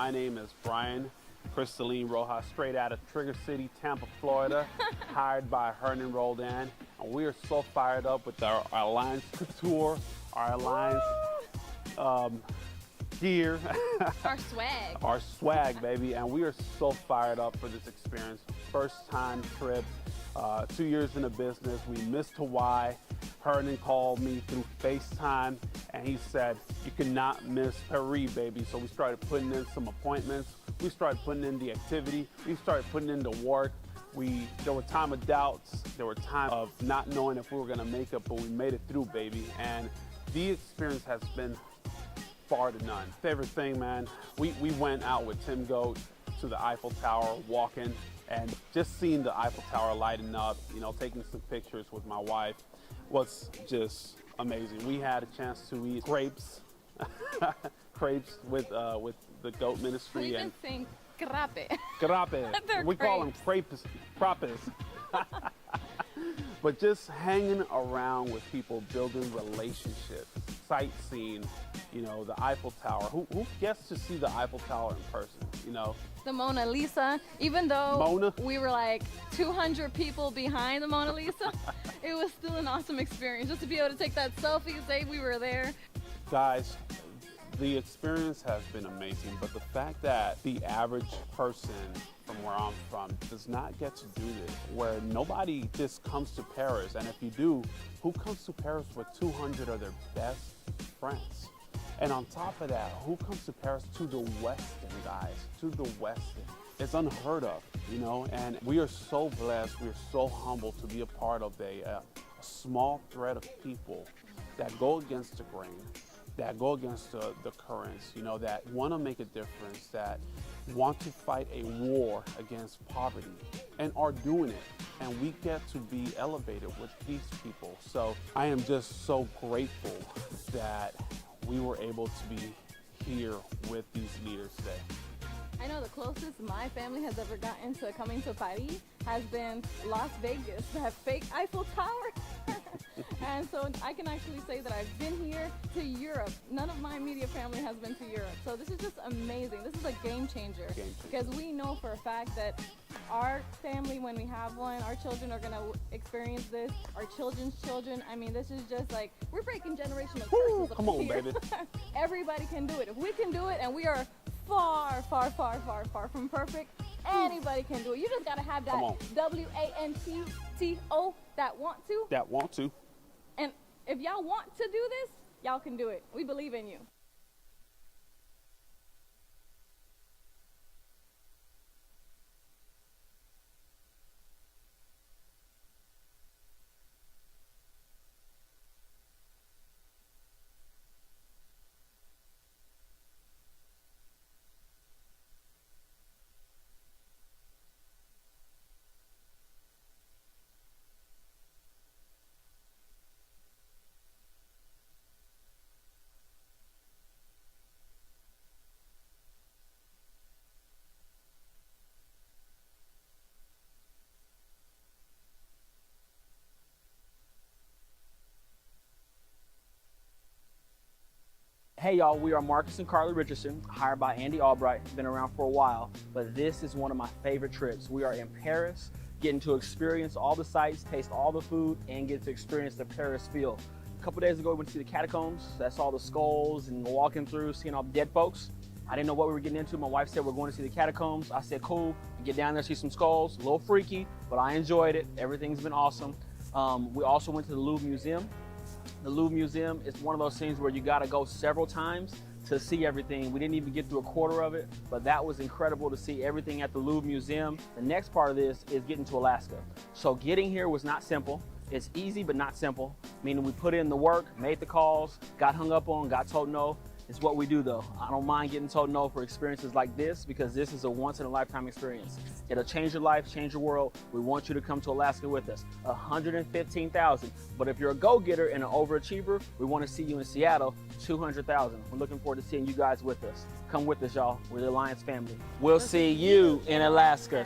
My name is Brian Crystalline Rojas, straight out of Trigger City, Tampa, Florida, hired by Hernan Roldan. And we are so fired up with our Alliance Couture, our Alliance gear. Our swag. Our swag, baby. And we are so fired up for this experience. First time trip, 2 years in the business. We missed Hawaii. Hernan called me through FaceTime and he said, you cannot miss Paris, baby. So we started putting in some appointments. We started putting in the activity. We started putting in the work. There were time of doubts. There were time of not knowing if we were gonna make it, but we made it through, baby. And the experience has been far to none. Favorite thing, man, we went out with Tim Goat to the Eiffel Tower, walking, and just seeing the Eiffel Tower lighting up, you know, taking some pictures with my wife was just amazing. We had a chance to eat crepes, crepes with the Goat Ministry. We even saying grape. Grape. We call them crepes, crapes. But just hanging around with people, building relationships, sightseeing, you know, the Eiffel Tower. Who gets to see the Eiffel Tower in person, you know? The Mona Lisa, even though we were like 200 people behind the Mona Lisa, it was still an awesome experience just to be able to take that selfie and say we were there. Guys, the experience has been amazing, but the fact that the average person from where I'm from does not get to do this, where nobody just comes to Paris, and if you do, who comes to Paris with 200 of their best friends? And on top of that, who comes to Paris to the Westin, guys, to the Westin? It's unheard of, you know, and we are so blessed, we are so humbled to be a part of a small thread of people that go against the grain, that go against the currents, you know, that want to make a difference, that want to fight a war against poverty and are doing it. And we get to be elevated with these people. So I am just so grateful that we were able to be here with these leaders today. I know the closest my family has ever gotten to coming to Paris has been Las Vegas, that fake Eiffel Tower. And so I can actually say that I've been here to Europe. None of my immediate family has been to Europe. So this is just amazing. This is a game changer. Because we know for a fact that our family, when we have one, our children are going to experience this, our children's children. I mean, this is just like, we're breaking generational curses. Come on, baby. Everybody can do it. If we can do it, and we are far, far, far, far, far from perfect, anybody can do it. You just got to have that WANTTO, that want to. That want to. And if y'all want to do this, y'all can do it. We believe in you. Hey y'all, we are Marcus and Carly Richardson, hired by Andy Albright, been around for a while, but this is one of my favorite trips. We are in Paris, getting to experience all the sights, taste all the food, and get to experience the Paris feel. A couple days ago, we went to see the catacombs. That's all the skulls and walking through, seeing all the dead folks. I didn't know what we were getting into. My wife said we're going to see the catacombs. I said, cool, get down there, see some skulls. A little freaky, but I enjoyed it. Everything's been awesome. We also went to the Louvre Museum. The Louvre Museum is one of those things where you gotta go several times to see everything. We didn't even get through a quarter of it, but that was incredible to see everything at the Louvre Museum. The next part of this is getting to Alaska. So getting here was not simple. It's easy, but not simple, meaning we put in the work, made the calls, got hung up on, got told no. It's what we do though. I don't mind getting told no for experiences like this because this is a once-in-a-lifetime experience. It'll change your life, change your world. We want you to come to Alaska with us. 115,000. But if you're a go-getter and an overachiever, we want to see you in Seattle, 200,000. We're looking forward to seeing you guys with us. Come with us, y'all. We're the Alliance family. We'll see you in Alaska.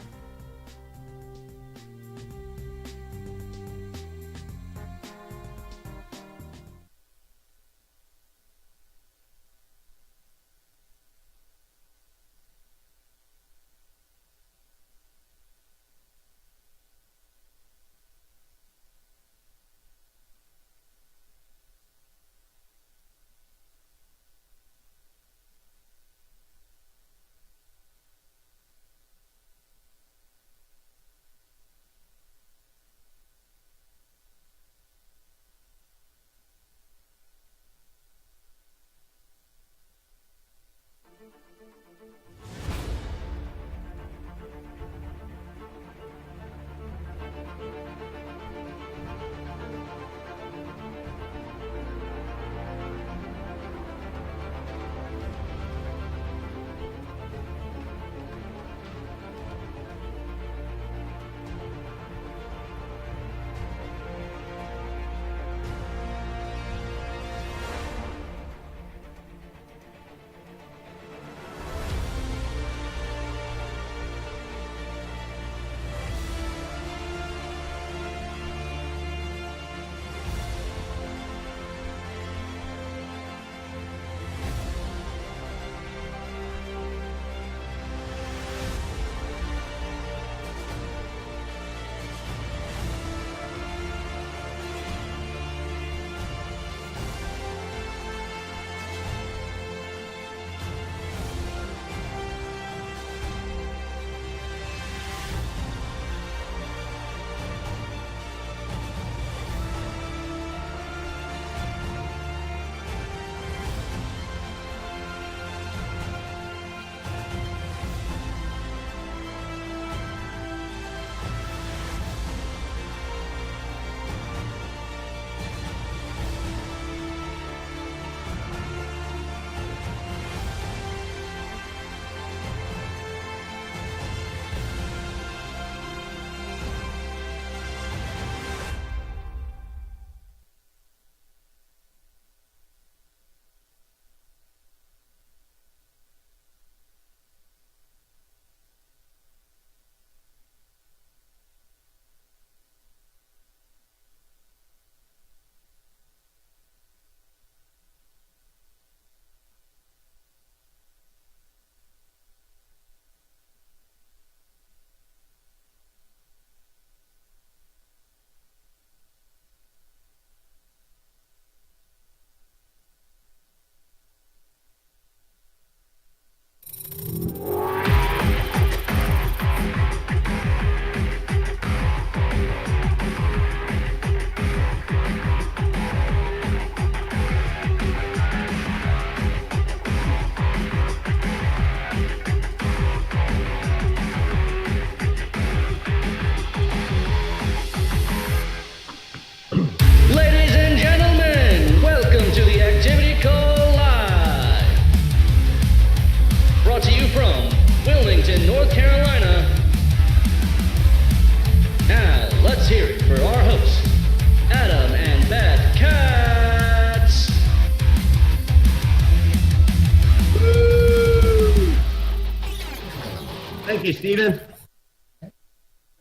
Thank you, Stephen.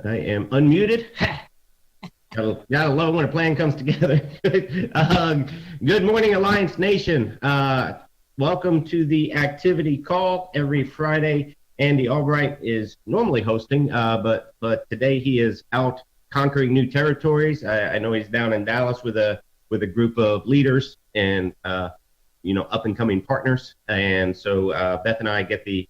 I am unmuted. Gotta love when a plan comes together. Good morning, Alliance Nation. Welcome to the activity call every Friday. Andy Albright is normally hosting, but today he is out conquering new territories. I know he's down in Dallas with a group of leaders and up and coming partners. And so Beth and I get the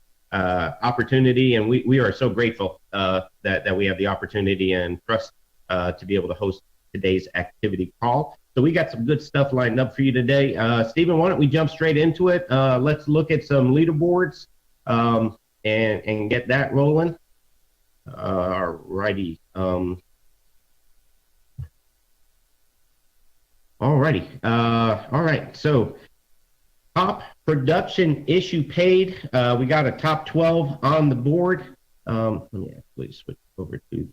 opportunity, and we are so grateful that we have the opportunity and trust to be able to host today's activity call. So we got some good stuff lined up for you today. Stephen, why don't we jump straight into it? Let's look at some leaderboards and get that rolling. All righty. All right. So top production issue paid. We got a top 12 on the board. Let me actually switch over to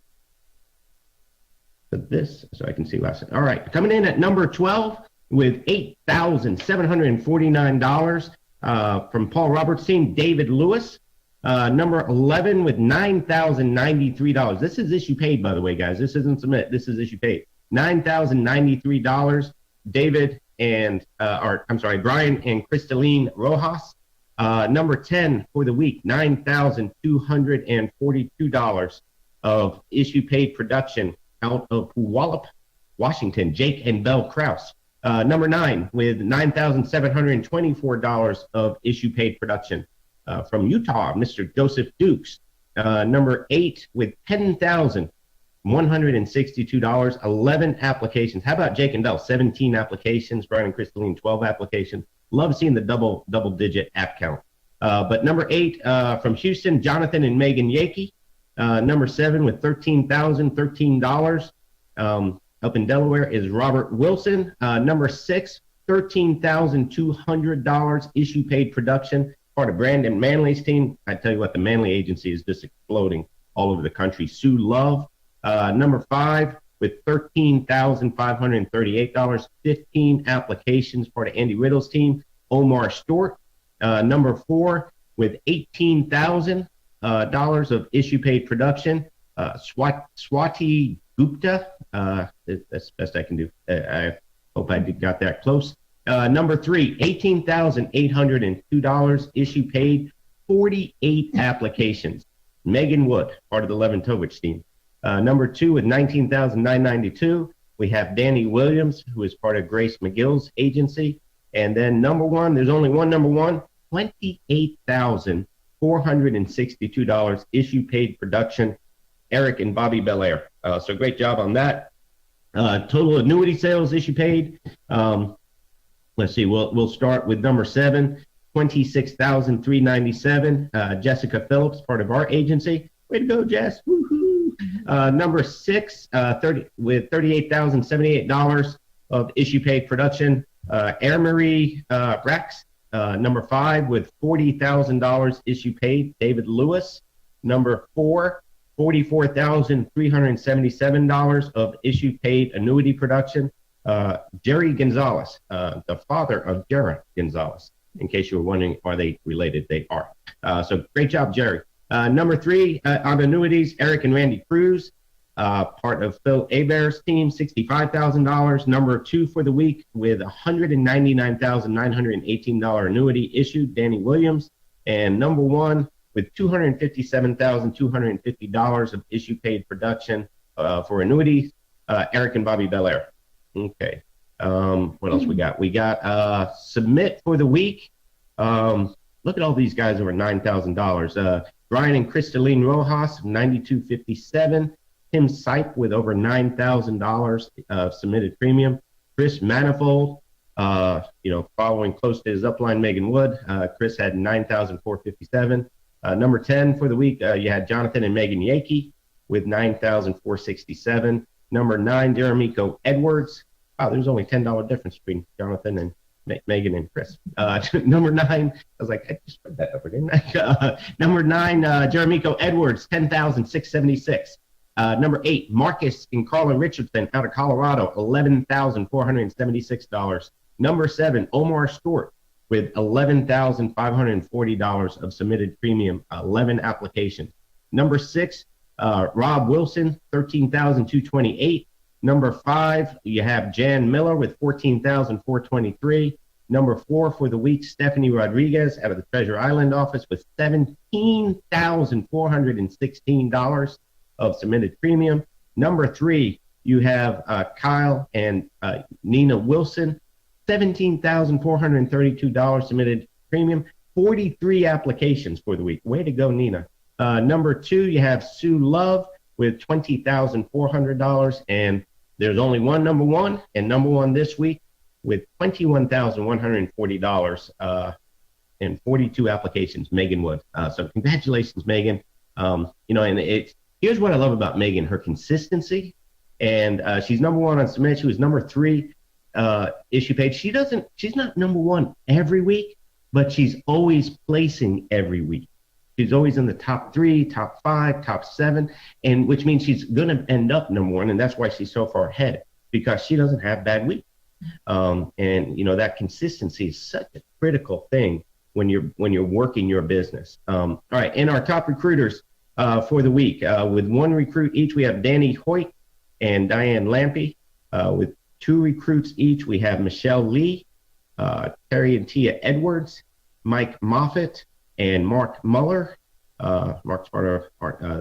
this so I can see last. All right, coming in at number 12 with $8,749 from Paul Roberts' team, David Lewis. Number 11 with $9,093. This is issue paid, by the way, guys. This isn't submit. This is issue paid. $9,093. David and Brian and Cristaline Rojas. Number 10 for the week, $9,242 of issue paid production out of Puyallup, Washington, Jake and Belle Kraus. Number 9 with $9,724 of issue paid production from Utah, Mr. Joseph Dukes. Number 8 with $10,162, 11 applications. How about Jake and Belle? 17 applications. Brian and Cristaline, 12 applications. Love seeing the double digit app count. But number 8 from Houston, Jonathan and Megan Yakey. Number 7 with $13,013 up in Delaware is Robert Wilson. Number 6, $13,200 issue paid production, part of Brandon Manley's team. I tell you what, the Manley agency is just exploding all over the country. Sue Love. Number 5 with $13,538, 15 applications, part of Andy Riddle's team, Omar Stewart. Number 4 with $18,000 of issue paid production, Swati Gupta. That's the best I can do. I hope I got that close. Number 3, $18,802 issue paid, 48 applications. Megan Wood, part of the Levin Tovich team. Number 2 with $19,992, we have Danny Williams, who is part of Grace McGill's agency. And then number 1, there's only one number 1, $28,462 issue paid production, Eric and Bobby Belair. So great job on that. Total annuity sales issue paid. Let's see, we'll start with number 7, $26,397. Jessica Phillips, part of our agency. Way to go, Jess. Woohoo. Number 6, with $38,078 of issue paid production, Air Marie Brax. Number 5 with $40,000 issue paid, David Lewis. Number 4, $44,377 of issue paid annuity production, Jerry Gonzalez, the father of Jera Gonzalez. In case you were wondering, are they related? They are. So great job, Jerry. Number 3 on annuities, Eric and Randy Cruz, part of Phil Abear's team, $65,000. Number 2 for the week with $199,918 annuity issued, Danny Williams. And number 1 with $257,250 of issue paid production for annuities, Eric and Bobby Belair. Okay. What else we got? We got submit for the week. Look at all these guys over $9,000. Brian and Cristaline Rojas, $92.57. Tim Sipe with over $9,000 of submitted premium. Chris Manifold, following close to his upline, Megan Wood. Chris had $9,457. Number 10 for the week, you had Jonathan and Megan Yakey with $9,467. Number 9, Jeremico Edwards. Wow, there's only $10 difference between Jonathan and Megan and Chris. Number 9, I was like, I just read that over, didn't I? Number 9, Jeremico Edwards, $10,676. Number 8, Marcus and Carla Richardson out of Colorado, $11,476. Number 7, Omar Stewart with $11,540 of submitted premium, 11 applications. Number 6, Rob Wilson, 13,228. Number 5, you have Jan Miller with 14,423. Number 4 for the week, Stephanie Rodriguez out of the Treasure Island office with $17,416 of submitted premium. Number 3, you have Kyle and Nina Wilson, $17,432 submitted premium, 43 applications for the week. Way to go, Nina. Number 2, you have Sue Love with $20,400, and there's only one number 1, and number 1 this week with $21,140 and 42 applications, Megan Wood. So congratulations, Megan. And here's what I love about Megan, her consistency. And she's number 1 on submit. She was number 3 issue page. She's not number 1 every week, but she's always placing every week. She's always in the top 3, top 5, top 7, and which means she's going to end up number 1. And that's why she's so far ahead, because she doesn't have bad weeks. That consistency is such a critical thing when you're working your business. All right. And our top recruiters for the week, with 1 recruit each, we have Danny Hoyt and Diane Lampy. With 2 recruits each, we have Michelle Lee, Terry and Tia Edwards, Mike Moffitt, and Mark Muller. Mark's part of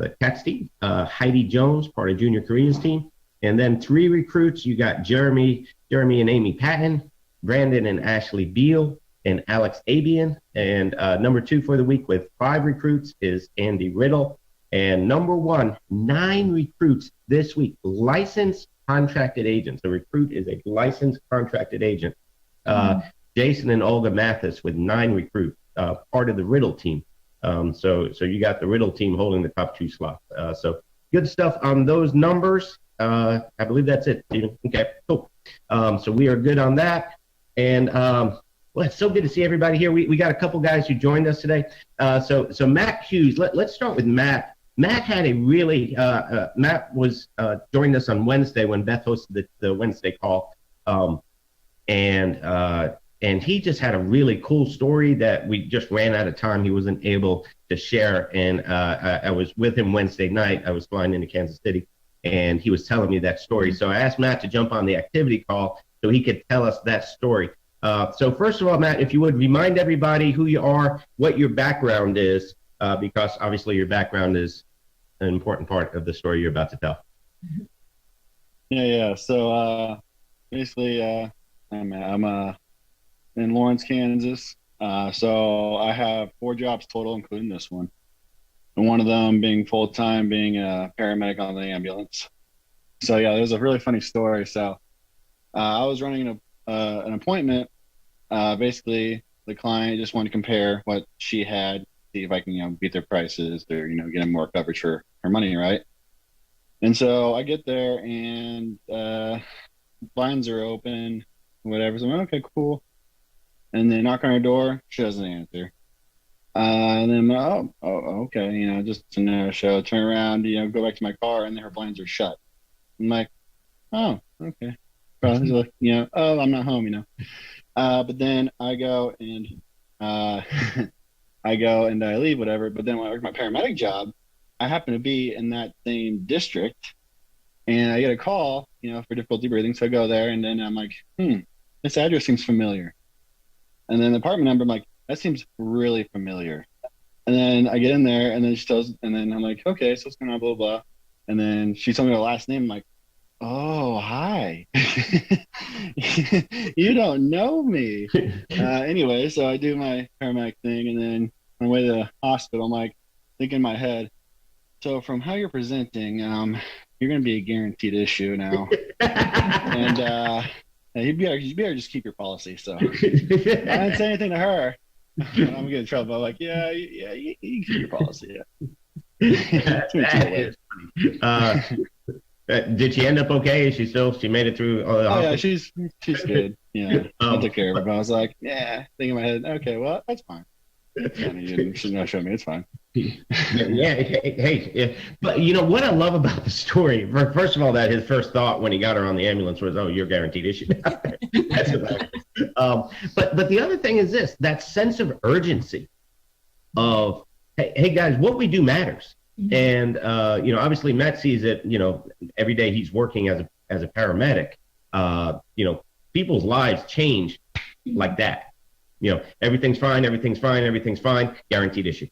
the Cats team. Heidi Jones, part of Junior Korea's team. And then 3 recruits, you got Jeremy and Amy Patton, Brandon and Ashley Beal, and Alex Abian. And number 2 for the week with 5 recruits is Andy Riddle. And number 1, 9 recruits this week, licensed contracted agents. A recruit is a licensed contracted agent. Jason and Olga Mathis with 9 recruits, part of the Riddle team. So you got the Riddle team holding the top 2 slots. So good stuff on those numbers. I believe that's it, Stephen. Okay, cool. So we are good on that. And well, it's so good to see everybody here. We got a couple guys who joined us today. So Matt Hughes, let's start with Matt. Matt had a really, Matt was joined us on Wednesday when Beth hosted the Wednesday call. And he just had a really cool story that we just ran out of time. He wasn't able to share. And I was with him Wednesday night. I was flying into Kansas City, and he was telling me that story. So I asked Matt to jump on the activity call so he could tell us that story. So first of all, Matt, if you would remind everybody who you are, what your background is, because obviously your background is an important part of the story you're about to tell. Yeah. So basically, I'm in Lawrence, Kansas. So I have 4 jobs total, including this one. And one of them being full-time, being a paramedic on the ambulance. So yeah, there's a really funny story. So I was running an appointment. Basically, the client just wanted to compare what she had, see if I can, beat their prices or, get them more coverage for her money, right? And so I get there and blinds are open, whatever. So I'm like, okay, cool. And then knock on her door, she doesn't answer. And then I'm like, oh, okay, just a no-show. Turn around, go back to my car, and then her blinds are shut. I'm like, oh, okay. Probably like, oh, I'm not home, But then I go and I leave, whatever. But then when I work my paramedic job, I happen to be in that same district, and I get a call, for difficulty breathing. So I go there, and then I'm like, this address seems familiar. And then the apartment number, I'm like, that seems really familiar. And then I get in there, and then she tells, and then I'm like, okay, so what's going on, blah, blah. And then she told me her last name. I'm like, oh, hi. You don't know me. Anyway, so I do my paramedic thing, and then on the way to the hospital, I'm like, thinking in my head, so from how you're presenting, you're going to be a guaranteed issue now. And you better just keep your policy. So I didn't say anything to her. I'm going to get in trouble. I'm like, yeah, you keep your policy. Yeah. That is funny. Did she end up okay? She made it through? Yeah, she's good. Yeah, I took care of her. But I was like, yeah, thinking in my head, okay, well, that's fine. She's not showing me. It's fine. Yeah. Hey, but what I love about the story, first of all, that his first thought when he got her on the ambulance was, oh, you're guaranteed issue. That's hilarious. But the other thing is this, that sense of urgency of, hey guys, what we do matters. And obviously Matt sees it, every day he's working as a paramedic. People's lives change like that. Everything's fine, guaranteed issue.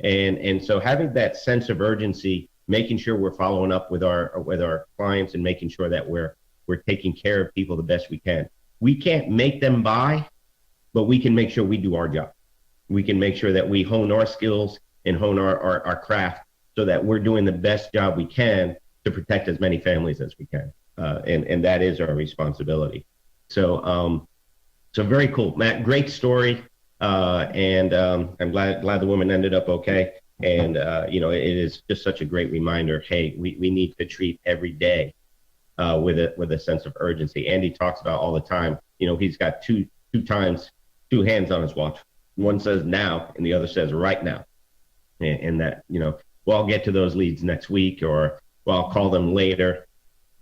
And so having that sense of urgency, making sure we're following up with our clients and making sure that we're taking care of people the best we can. We can't make them buy, but we can make sure we do our job. We can make sure that we hone our skills and hone our craft so that we're doing the best job we can to protect as many families as we can. And that is our responsibility. So very cool, Matt, great story. And I'm glad the woman ended up okay. And, it is just such a great reminder. Hey, we need to treat every day with a sense of urgency. Andy talks about all the time, he's got two hands on his watch. One says now and the other says right now. And that, well, I'll get to those leads next week, or well, I'll call them later.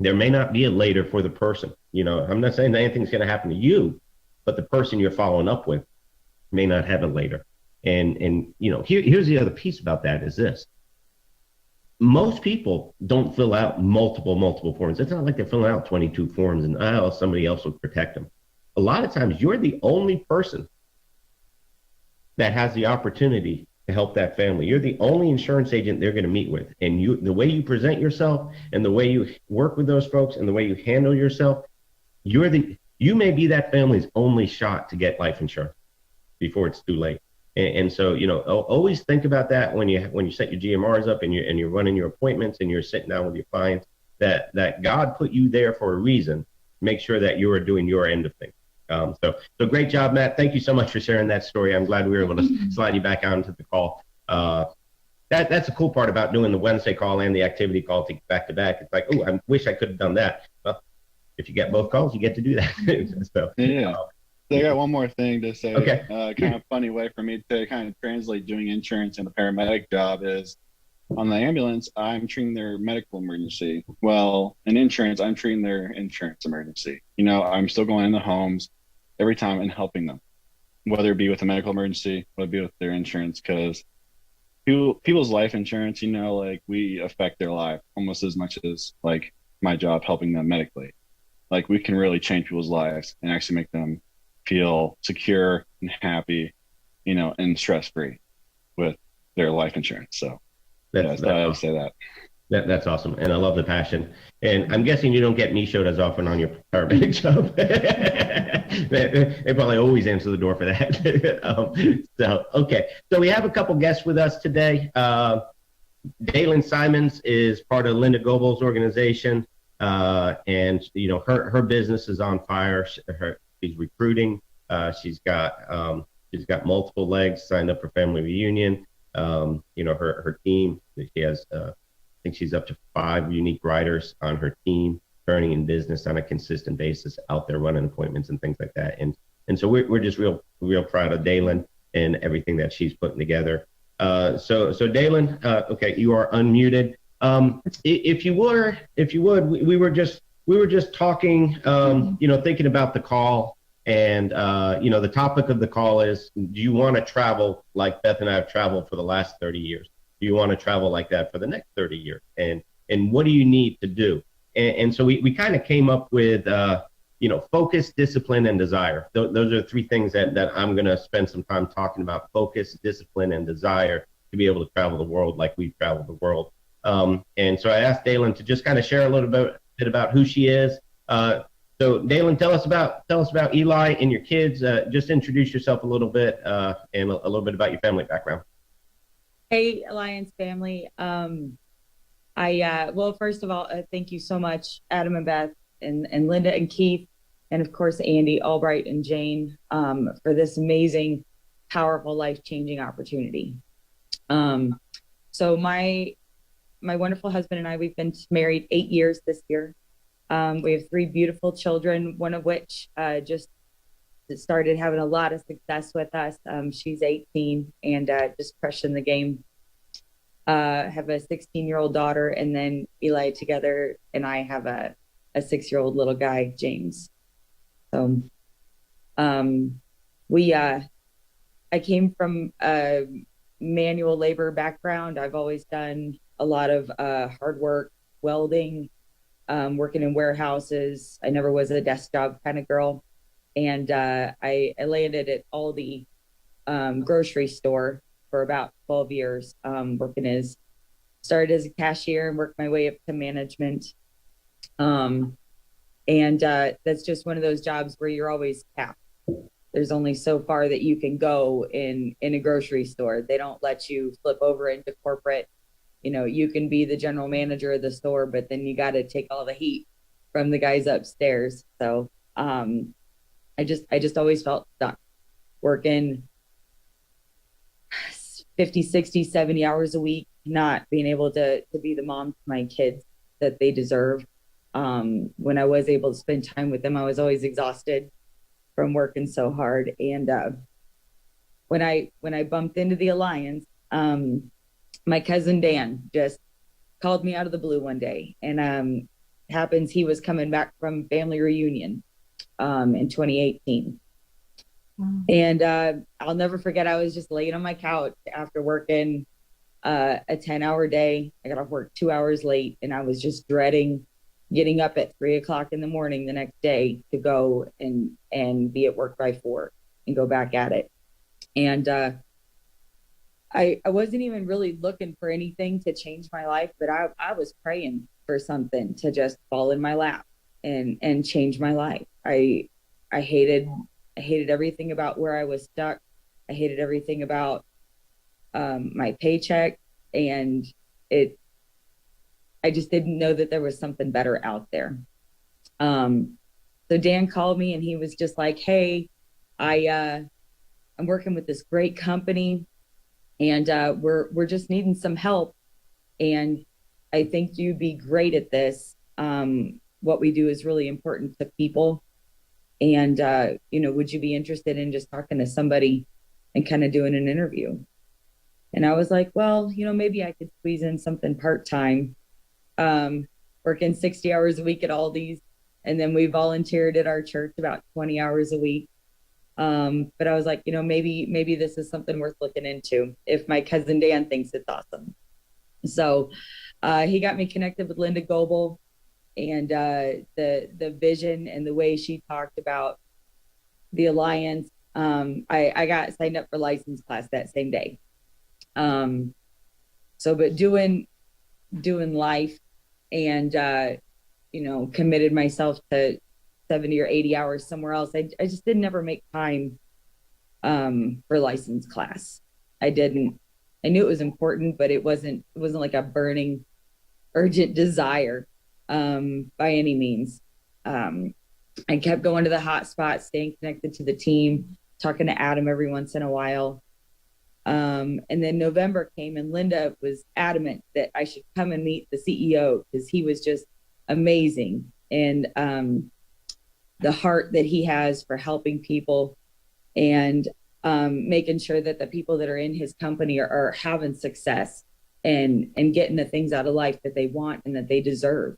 There may not be a later for the person. I'm not saying that anything's going to happen to you, but the person you're following up with may not have it later. And here's the other piece about that is this. Most people don't fill out multiple forms. It's not like they're filling out 22 forms and somebody else will protect them. A lot of times you're the only person that has the opportunity to help that family. You're the only insurance agent they're going to meet with. And the way you present yourself and the way you work with those folks and the way you handle yourself, you may be that family's only shot to get life insurance before it's too late. And so, always think about that when you set your GMRs up and you're running your appointments and you're sitting down with your clients, that God put you there for a reason. Make sure that you are doing your end of things. So great job, Matt. Thank you so much for sharing that story. I'm glad we were able to slide you back onto the call. That's the cool part about doing the Wednesday call and the activity call back to back. It's like, I wish I could have done that. Well, if you get both calls, you get to do that. So, yeah. So I got one more thing to say. Okay. Kind of funny way for me to kind of translate doing insurance and the paramedic job is on the ambulance, I'm treating their medical emergency. Well, in insurance, I'm treating their insurance emergency. I'm still going in the homes every time and helping them, whether it be with a medical emergency, whether it be with their insurance, because people's life insurance, like we affect their life almost as much as like my job helping them medically. Like we can really change people's lives and actually make them feel secure and happy, and stress-free with their life insurance. So I would say that. That's awesome. And I love the passion. And I'm guessing you don't get me showed as often on your paramedic job. They probably always answer the door for that. Okay. So we have a couple guests with us today. Daylin Simons is part of Linda Goebel's organization. And her business is on fire. She's recruiting. She's got multiple legs signed up for family reunion. Her team, she has, I think she's up to 5 unique writers on her team, turning in business on a consistent basis, out there running appointments and things like that. And so we're just real proud of Daylin and everything that she's putting together. So Daylin, okay, you are unmuted. If you would, we were just talking, thinking about the call, and the topic of the call is, do you want to travel like Beth and I have traveled for the last 30 years? Do you want to travel like that for the next 30 years? And what do you need to do? And so we kind of came up with, focus, discipline, and desire. Those are 3 things that I'm going to spend some time talking about: focus, discipline, and desire to be able to travel the world like we've traveled the world. And so I asked Daylin to just kind of share a little bit about who she is. So Daylin, tell us about Eli and your kids. Just introduce yourself a little bit and a little bit about your family background. Hey, Alliance family. Well, first of all, thank you so much, Adam and Beth and Linda and Keith, and of course, Andy, Albright, and Jane, for this amazing, powerful, life-changing opportunity. So my wonderful husband and I, we've been married 8 years this year. We have 3 beautiful children, one of which just started having a lot of success with us. She's 18 and just crushing the game. Have a 16-year-old daughter, and then Eli together and I have a 6-year-old little guy, James. So I came from manual labor background. I've always done a lot of hard work, welding, working in warehouses. I never was a desk job kind of girl. And I landed at Aldi grocery store for about 12 years, started as a cashier and worked my way up to management. And that's just one of those jobs where you're always capped. There's only so far that you can go in a grocery store. They don't let you flip over into corporate. You know, you can be the general manager of the store, but then you got to take all the heat from the guys upstairs. So I just always felt stuck working 50, 60, 70 hours a week, not being able to be the mom to my kids that they deserve. When I was able to spend time with them, I was always exhausted from working so hard. And when I bumped into the Alliance, my cousin Dan just called me out of the blue one day, and happens he was coming back from family reunion in 2018. Wow. And I'll never forget, I was just laying on my couch after working a 10-hour day. I got off work 2 hours late, and I was just dreading getting up at 3 o'clock in the morning the next day to go and be at work by 4 and go back at it. And I wasn't even really looking for anything to change my life, but I was praying for something to just fall in my lap and change my life. I hated everything about where I was stuck. I hated everything about my paycheck, and I just didn't know that there was something better out there. So Dan called me, and he was just like, "Hey, I'm working with this great company, and we're just needing some help, and I think you'd be great at this. What we do is really important to people, and would you be interested in just talking to somebody and kind of doing an interview?" And I was like, well, maybe I could squeeze in something part-time, working 60 hours a week at Aldi's. And then we volunteered at our church about 20 hours a week. But I was like, maybe this is something worth looking into if my cousin Dan thinks it's awesome. So he got me connected with Linda Goebel, and the vision and the way she talked about the Alliance. I got signed up for license class that same day. But doing life and, committed myself to 70 or 80 hours somewhere else. I just didn't ever make time for license class. I didn't. I knew it was important, but it wasn't like a burning, urgent desire by any means. I kept going to the hot spot, staying connected to the team, talking to Adam every once in a while. And then November came, and Linda was adamant that I should come and meet the CEO because he was just amazing. And the heart that he has for helping people and making sure that the people that are in his company are having success and getting the things out of life that they want and that they deserve.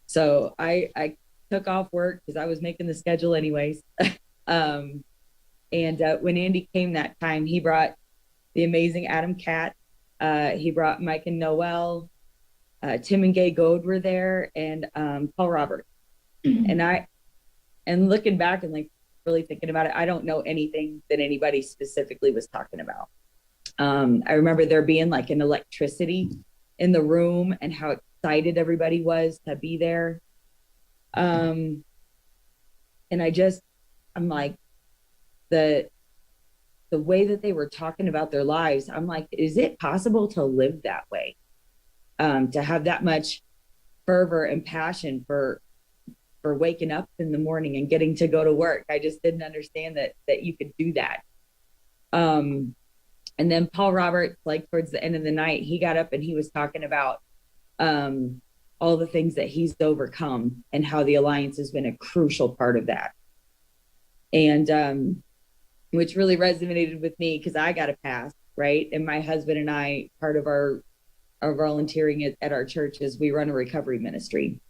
So I took off work because I was making the schedule anyways. And when Andy came that time, he brought the amazing Adam Katz. He brought Mike and Noel. Tim and Gay Goad were there, and Paul Roberts. And looking back and like really thinking about it, I don't know anything that anybody specifically was talking about. I remember there being like an electricity in the room and how excited everybody was to be there. And I'm like, the way that they were talking about their lives, I'm like, is it possible to live that way? To have that much fervor and passion for waking up in the morning and getting to go to work. I just didn't understand that you could do that. And then Paul Roberts, like towards the end of the night, he got up and he was talking about all the things that he's overcome and how the Alliance has been a crucial part of that. And which really resonated with me because I got a pass, right? And my husband and I, part of our volunteering at our church is we run a recovery ministry.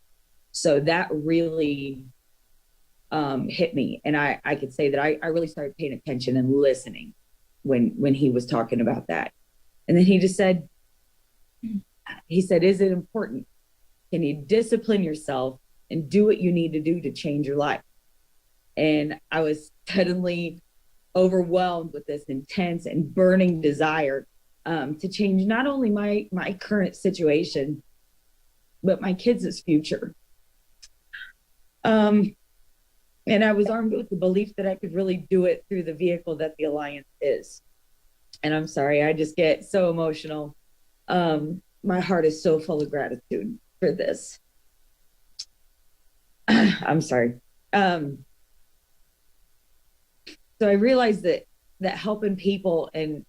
So that really hit me. And I could say that I really started paying attention and listening when he was talking about that. And then he said, is it important? Can you discipline yourself and do what you need to do to change your life? And I was suddenly overwhelmed with this intense and burning desire to change not only my current situation, but my kids' future. And I was armed with the belief that I could really do it through the vehicle that the Alliance is. And I'm sorry, I just get so emotional. My heart is so full of gratitude for this. I'm sorry. So I realized that helping people and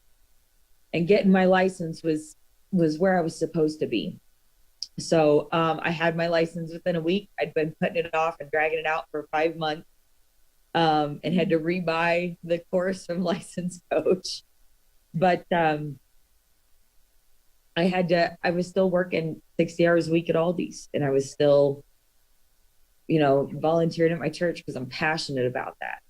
getting my license was where I was supposed to be. So I had my license within a week. I'd been putting it off and dragging it out for 5 months, and had to rebuy the course from License Coach. But I was still working 60 hours a week at Aldi's, and I was still, volunteering at my church because I'm passionate about that.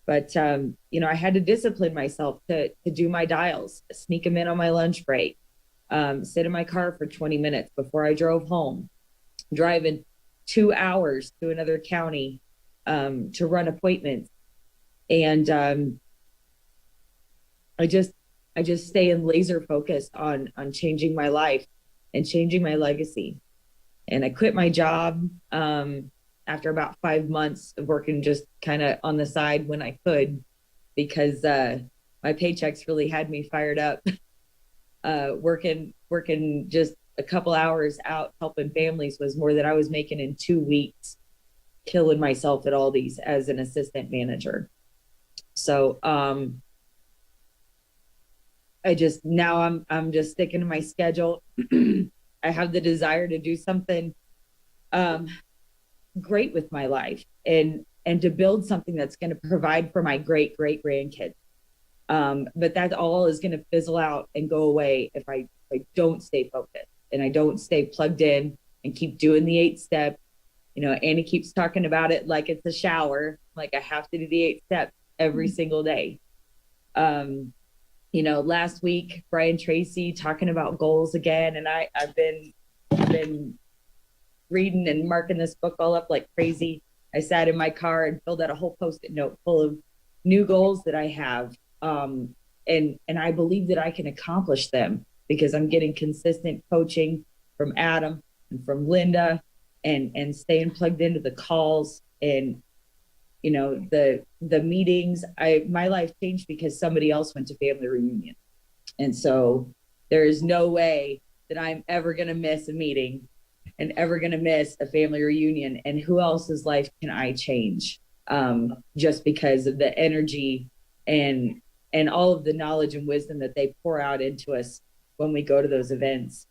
But, I had to discipline myself to do my dials, sneak them in on my lunch break, sit in my car for 20 minutes before I drove home, driving 2 hours to another county to run appointments. And I just stay in laser focused on changing my life and changing my legacy. And I quit my job after about 5 months of working just kind of on the side when I could, because my paychecks really had me fired up. Working just a couple hours out helping families was more than I was making in 2 weeks, killing myself at Aldi's as an assistant manager. So I'm just sticking to my schedule. I have the desire to do something great with my life and to build something that's going to provide for my great grandkids. But that all is going to fizzle out and go away if I don't stay focused and I don't stay plugged in and keep doing the 8 step. Annie keeps talking about it like it's a shower. Like I have to do the 8 steps every single day. Last week, Brian Tracy talking about goals again. And I've been reading and marking this book all up like crazy. I sat in my car and filled out a whole Post-it note full of new goals that I have. And I believe that I can accomplish them because I'm getting consistent coaching from Adam and from Linda and staying plugged into the calls and, the meetings. My life changed because somebody else went to family reunion. And so there is no way that I'm ever going to miss a meeting and ever going to miss a family reunion. And who else's life can I change just because of the energy and all of the knowledge and wisdom that they pour out into us when we go to those events.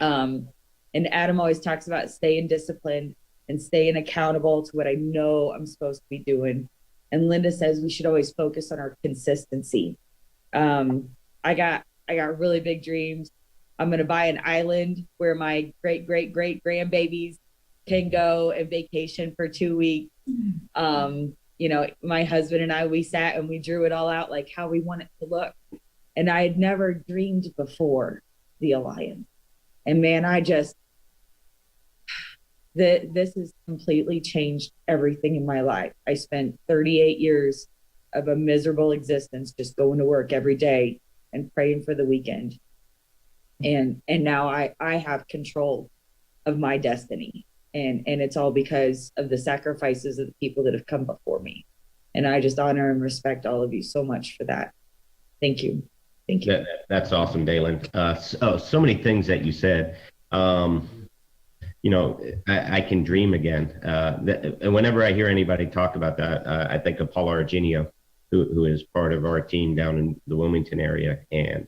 And Adam always talks about staying disciplined and staying accountable to what I know I'm supposed to be doing. And Linda says we should always focus on our consistency. I got really big dreams. I'm going to buy an island where my great grandbabies can go and vacation for 2 weeks. My husband and I, we sat and we drew it all out, like how we want it to look. And I had never dreamed before the Alliance. And man, this has completely changed everything in my life. I spent 38 years of a miserable existence, just going to work every day and praying for the weekend. And now I have control of my destiny. And it's all because of the sacrifices of the people that have come before me. And I just honor and respect all of you so much for that. Thank you. Thank you. That's awesome, Dalen. So many things that you said. I can dream again. And whenever I hear anybody talk about that, I think of Paula Argenio, who is part of our team down in the Wilmington area. And,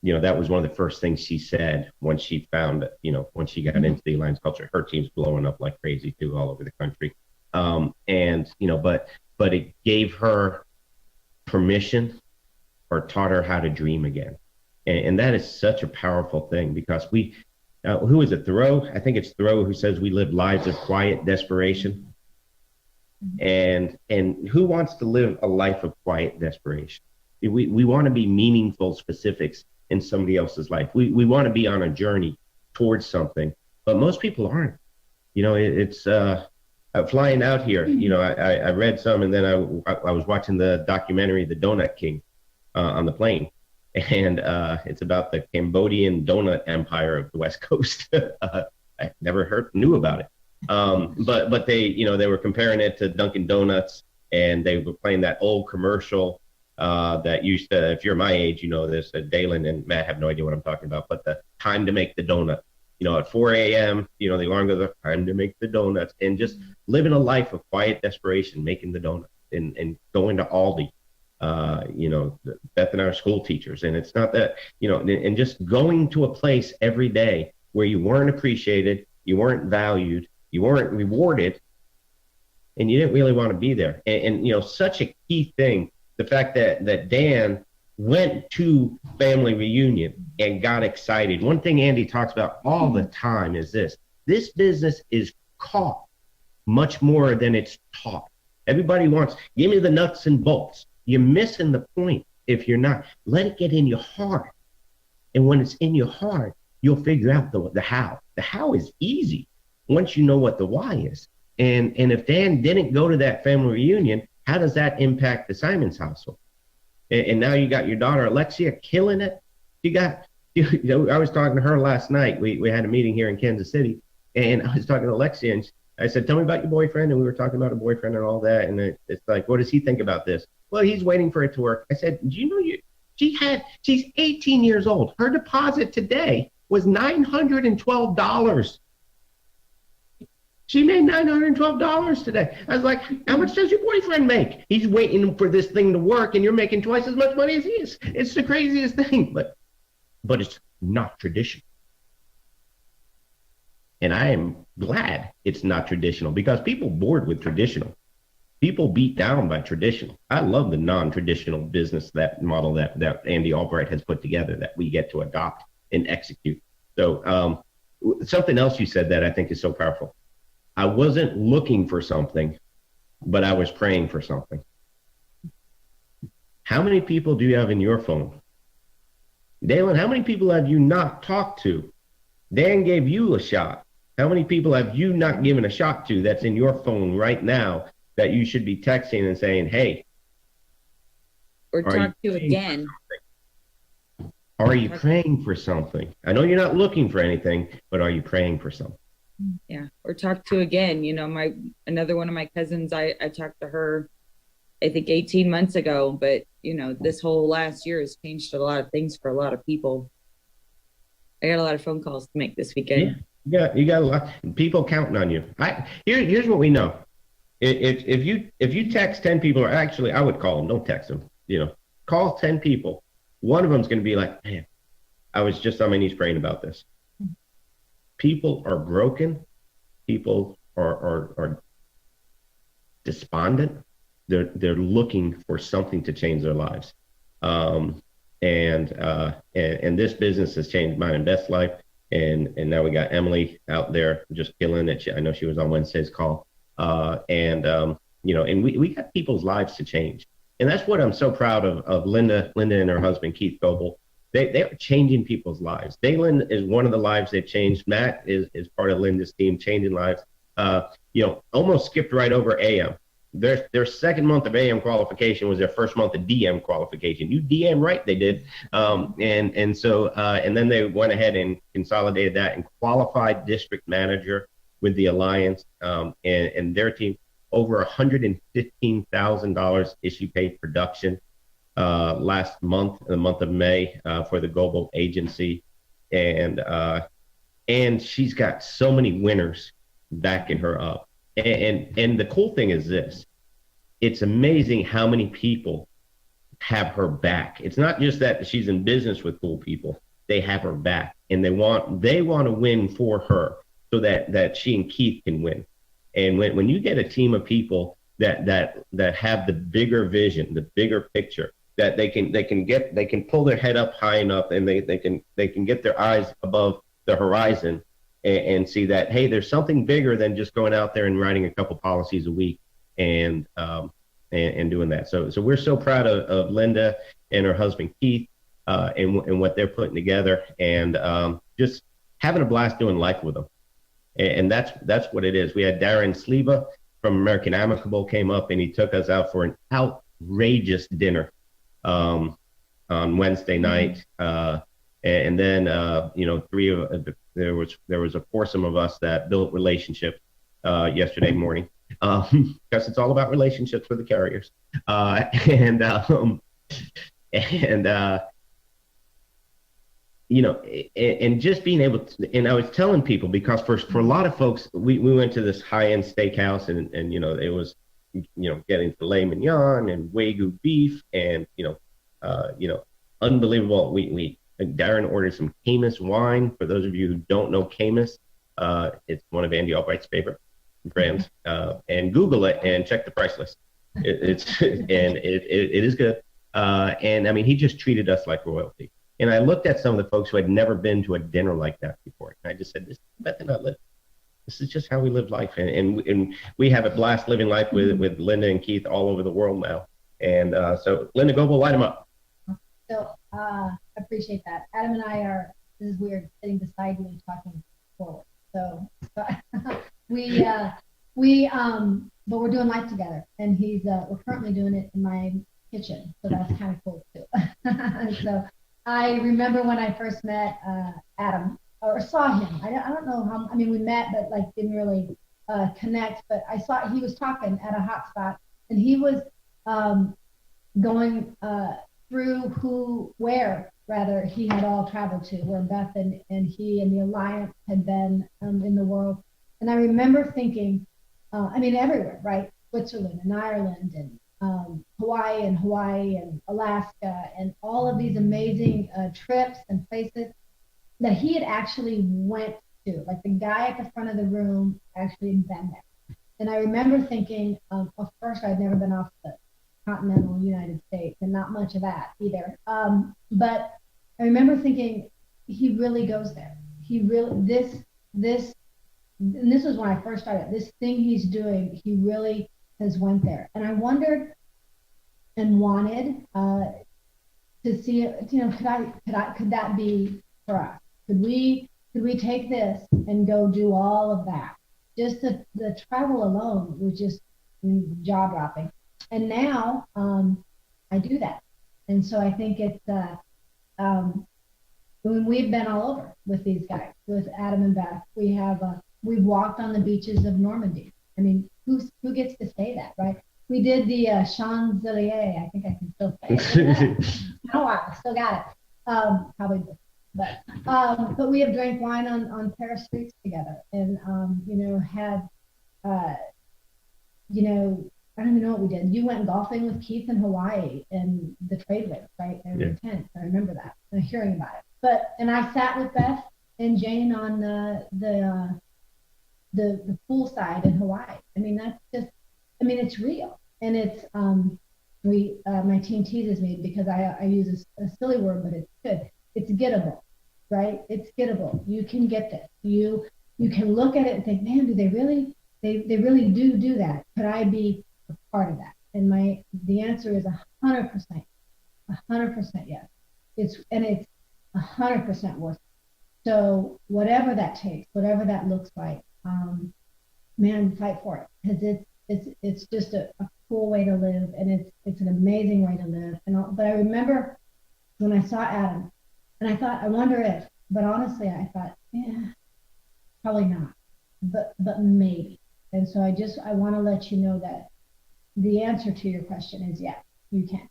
that was one of the first things she said when she found, when she got into the Alliance culture. Her team's blowing up like crazy too, all over the country. But it gave her permission or taught her how to dream again. And that is such a powerful thing because who is it, Thoreau? I think it's Thoreau who says we live lives of quiet desperation. And who wants to live a life of quiet desperation? We want to be meaningful specifics in somebody else's life. We want to be on a journey towards something, but most people aren't. You know, it's flying out here. You know, I read some, and then I was watching the documentary, The Donut King, on the plane, and it's about the Cambodian donut empire of the West Coast. I never knew about it, but they, you know, they were comparing it to Dunkin' Donuts, and they were playing that old commercial that used to, if you're my age, you know this. Dalen and Matt have no idea what I'm talking about, but the time to make the donut. You know, at 4 a.m., you know, the alarm goes off, time to make the donuts, and just living a life of quiet desperation, making the donuts, and going to Aldi. You know, Beth and I are school teachers, and it's not that, you know, and just going to a place every day where you weren't appreciated, you weren't valued, you weren't rewarded, and you didn't really want to be there. And you know, such a key thing, the fact that Dan went to family reunion and got excited. One thing Andy talks about all the time is this business is caught much more than it's taught. Everybody wants, give me the nuts and bolts. You're missing the point if you're not. Let it get in your heart. And when it's in your heart, you'll figure out the how. The how is easy once you know what the why is. And if Dan didn't go to that family reunion, how does that impact the Simons household? And now you got your daughter, Alexia, killing it. I was talking to her last night. We had a meeting here in Kansas City, and I was talking to Alexia, and I said, tell me about your boyfriend. And we were talking about a boyfriend and all that. And it's like, what does he think about this? Well, he's waiting for it to work. I said, do you know she's 18 years old. Her deposit today was $912. She made $912 today. I was like, how much does your boyfriend make? He's waiting for this thing to work, and you're making twice as much money as he is. It's the craziest thing, but it's not traditional. And I am glad it's not traditional, because people bored with traditional. People beat down by traditional. I love the non-traditional business, that model that Andy Albright has put together, that we get to adopt and execute. So something else you said that I think is so powerful. I wasn't looking for something, but I was praying for something. How many people do you have in your phone? Dalen, how many people have you not talked to? Dan gave you a shot. How many people have you not given a shot to that's in your phone right now that you should be texting and saying, hey? Or talk to again. Are you praying for something? I know you're not looking for anything, but are you praying for something? Yeah, or talk to again. You know, another one of my cousins, I talked to her, I think 18 months ago, but you know, this whole last year has changed a lot of things for a lot of people. I got a lot of phone calls to make this weekend. Yeah, you got a lot of people counting on you. Here's what we know. If you text 10 people, or actually I would call them, don't text them, you know, call 10 people. One of them's going to be like, man, I was just on my knees praying about this. People are broken. People are despondent. They're looking for something to change their lives. And this business has changed mine and Beth's life. And now we got Emily out there just killing it. I know she was on Wednesday's call. You know, and we got people's lives to change. And that's what I'm so proud of Linda and her husband, Keith Goebel. They are changing people's lives. Dalen is one of the lives they've changed. Matt is part of Linda's team, changing lives. You know, almost skipped right over AM. Their second month of AM qualification was their first month of DM qualification. You DM right, they did. And so then they went ahead and consolidated that and qualified district manager with the Alliance and their team. Over $115,000 issue paid production last month, the month of May, for the Global Agency. And she's got so many winners backing her up. And the cool thing is this, it's amazing how many people have her back. It's not just that she's in business with cool people, they have her back, and they want to win for her so that she and Keith can win. And when you get a team of people that have the bigger vision, the bigger picture, that they can pull their head up high enough, and they can get their eyes above the horizon and see that, hey, there's something bigger than just going out there and writing a couple policies a week and and doing that. So we're so proud of Linda and her husband Keith and what they're putting together, and just having a blast doing life with them. And that's what it is. We had Darren Sleva from American Amicable came up, and he took us out for an outrageous dinner on Wednesday night. And then there was a foursome of us that built relationships yesterday morning, because it's all about relationships with the carriers. And just being able to, and I was telling people, because for a lot of folks, we went to this high-end steakhouse, and it was, getting filet mignon and Wagyu beef, and, unbelievable. Darren ordered some Camus wine. For those of you who don't know Camus, it's one of Andy Albright's favorite brands. And Google it and check the price list. It is good. And I mean, he just treated us like royalty. And I looked at some of the folks who had never been to a dinner like that before, and I just said, "This is better not live. This is just how we live life." And we have a blast living life with Linda and Keith all over the world now. And so, Linda, go, we'll light them up. So I appreciate that. Adam and I are, this is weird, sitting beside you and talking forward. So but we're doing life together, and we're currently doing it in my kitchen. So that's kind of cool too. So I remember when I first met Adam, or saw him. I don't know how, I mean, we met, but like didn't really connect, but I saw he was talking at a hot spot, and he was going through where he had all traveled to, where Beth and he and the Alliance had been in the world. And I remember thinking, everywhere, right? Switzerland and Ireland and Hawaii and Alaska and all of these amazing trips and places that he had actually went to. Like the guy at the front of the room actually had been there. And I remember thinking, first I'd never been off the continental United States, and not much of that either. But I remember thinking, he really goes there. He really, and this was when I first started, this thing he's doing, he really has went there. And I wondered and wanted to see it, could that be for us? Could we take this and go do all of that? Just the travel alone was just jaw dropping. And now I do that. And so I think it's when we've been all over with these guys, with Adam and Beth, we've walked on the beaches of Normandy. I mean, who gets to say that, right? We did the Champs-Élysées. I think I can still say it. Oh, I still got it. Probably, but we have drank wine on Paris streets together, and had I don't even know what we did. You went golfing with Keith in Hawaii and the trade winds, right? They were intense. I remember that and hearing about it. And I sat with Beth and Jane on the poolside in Hawaii. I mean, that's just, it's real. And it's, my team teases me because I use a silly word, but it's good. It's gettable, right? It's gettable. You can get this. You can look at it and think, man, do they really, they really do that? Could I be a part of that? And the answer is 100%, 100% yes. It's 100% worth it. So whatever that takes, whatever that looks like, man, fight for it, because it's just a cool way to live, and it's an amazing way to live. But I remember when I saw Adam, and I thought, I wonder if, but honestly, I thought, probably not, but maybe. And so I want to let you know that the answer to your question is yes, you can,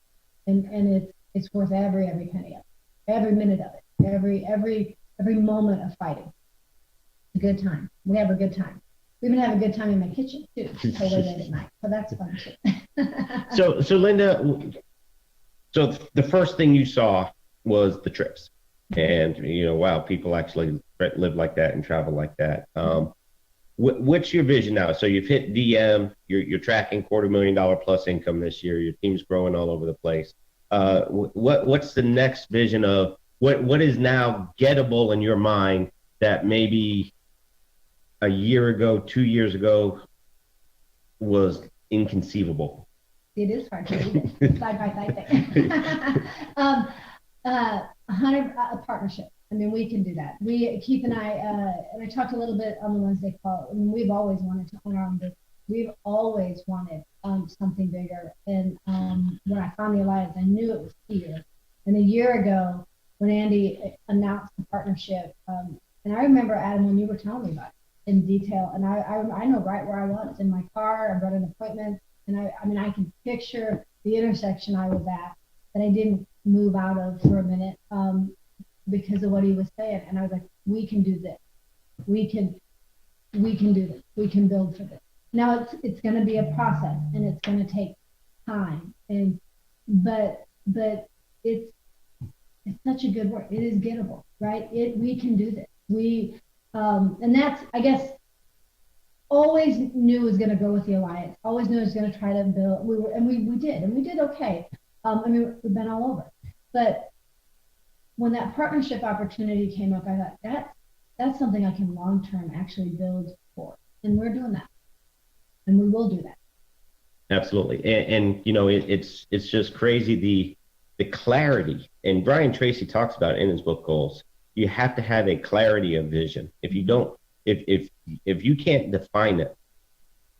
and it's worth every penny of it, every minute of it, every moment of fighting. It's a good time. We have a good time. We even have a good time in my kitchen too, until late at night. So that's fun too. So Linda, so the first thing you saw was the trips, and wow, people actually live like that and travel like that. What's your vision now? So you've hit DM, you're tracking $250,000 plus income this year. Your team's growing all over the place. What's the next vision of what is now gettable in your mind that maybe a year ago, 2 years ago was inconceivable? it is hard to read it. Side by side thing. 100 a partnership. I mean, we can do that. Keith and I talked a little bit on the Wednesday call. I mean, we've always wanted to own our own business. We've always wanted something bigger. And when I found the Alliance, I knew it was here. And a year ago, when Andy announced the partnership, and I remember, Adam, when you were telling me about it in detail, and I know right where I was in my car. I brought an appointment, and I mean, I can picture the intersection I was at that I didn't move out of for a minute because of what he was saying. And I was like, we can do this. We can do this. We can build for this. Now it's going to be a process, and it's going to take time. But it's such a good word. It is gettable, right? We can do this. And that's, I guess, always knew was going to go with the Alliance. Always knew was going to try to build. We did okay. I mean, we've been all over. But when that partnership opportunity came up, I thought that's something I can long term actually build for, and we're doing that, and we will do that. Absolutely, and you know, it's just crazy the clarity. And Brian Tracy talks about it in his book Goals. You have to have a clarity of vision. If you don't, if you can't define it,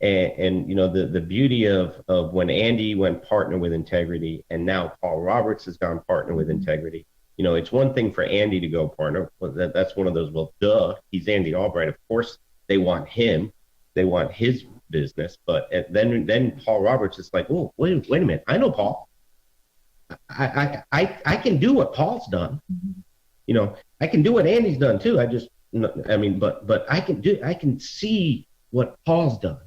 and you know, the beauty of when Andy went partner with integrity, and now Paul Roberts has gone partner with integrity. You know, it's one thing for Andy to go partner. Well, that's one of those. Well, duh, he's Andy Albright. Of course, they want him. They want his business. But then Paul Roberts is like, oh, wait a minute. I know Paul. I can do what Paul's done. You know, I can do what Andy's done too. But I can see what Paul's done.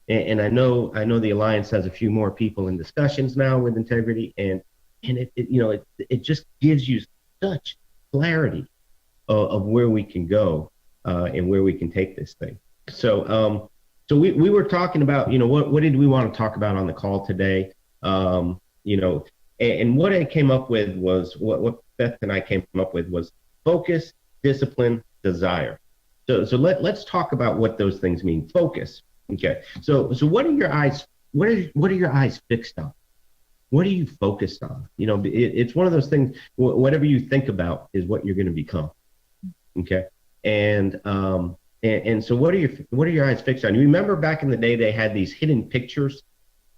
And I know the Alliance has a few more people in discussions now with integrity, and it just gives you such clarity of where we can go and where we can take this thing. So we were talking about, you know, what did we want to talk about on the call today? You know, and what I came up with was what Beth and I came up with was focus, discipline, desire. So let's talk about what those things mean. Focus. Okay. So what are your eyes fixed on? What are you focused on? You know, it's one of those things, whatever you think about is what you're going to become. Okay. And so what are your eyes fixed on? You remember back in the day, they had these hidden pictures,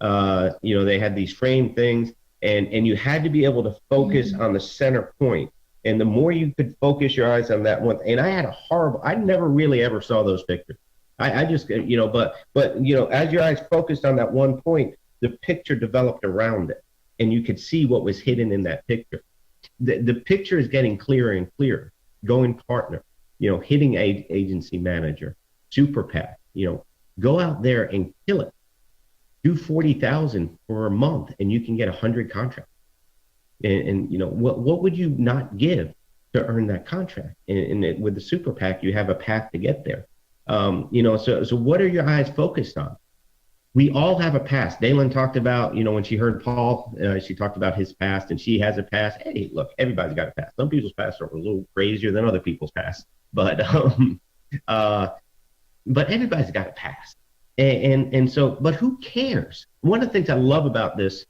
you know, they had these framed things, and you had to be able to focus on the center point. And the more you could focus your eyes on that one, and I never really ever saw those pictures. I just, you know, but, you know, as your eyes focused on that one point, the picture developed around it, and you could see what was hidden in that picture. The picture is getting clearer and clearer. Going partner, you know, hitting agency manager, super PAC, you know, go out there and kill it. Do 40,000 for a month, and you can get 100 contracts. And you know, what would you not give to earn that contract? And with the super PAC, you have a path to get there. You know, so what are your eyes focused on? We all have a past. Dalen talked about, you know, when she heard Paul, she talked about his past, and she has a past. Hey, look, everybody's got a past. Some people's past are a little crazier than other people's past, but everybody's got a past. And so, but who cares? One of the things I love about this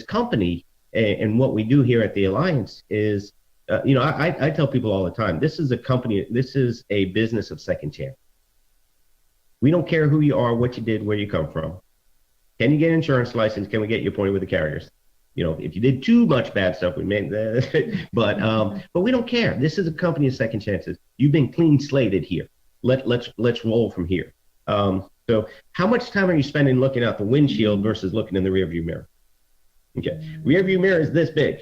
company and what we do here at the Alliance is, you know, I tell people all the time, this is a business of second chance. We don't care who you are, what you did, where you come from. Can you get an insurance license? Can we get you appointed with the carriers? You know, if you did too much bad stuff, we may, but we don't care. This is a company of second chances. You've been clean slated here. Let's roll from here. So how much time are you spending looking out the windshield versus looking in the rearview mirror? Okay, rearview mirror is this big,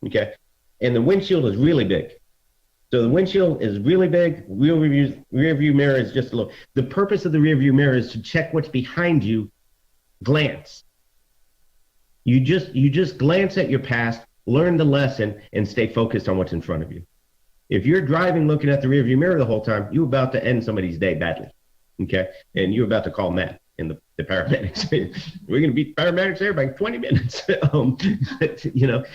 okay, and the windshield is really big. So the windshield is really big. Rearview mirror is just a little. The purpose of the rearview mirror is to check what's behind you. Glance. You just glance at your past, learn the lesson, and stay focused on what's in front of you. If you're driving looking at the rearview mirror the whole time, you're about to end somebody's day badly, okay? And you're about to call Matt and the paramedics. We're going to be paramedics there by 20 minutes. You know,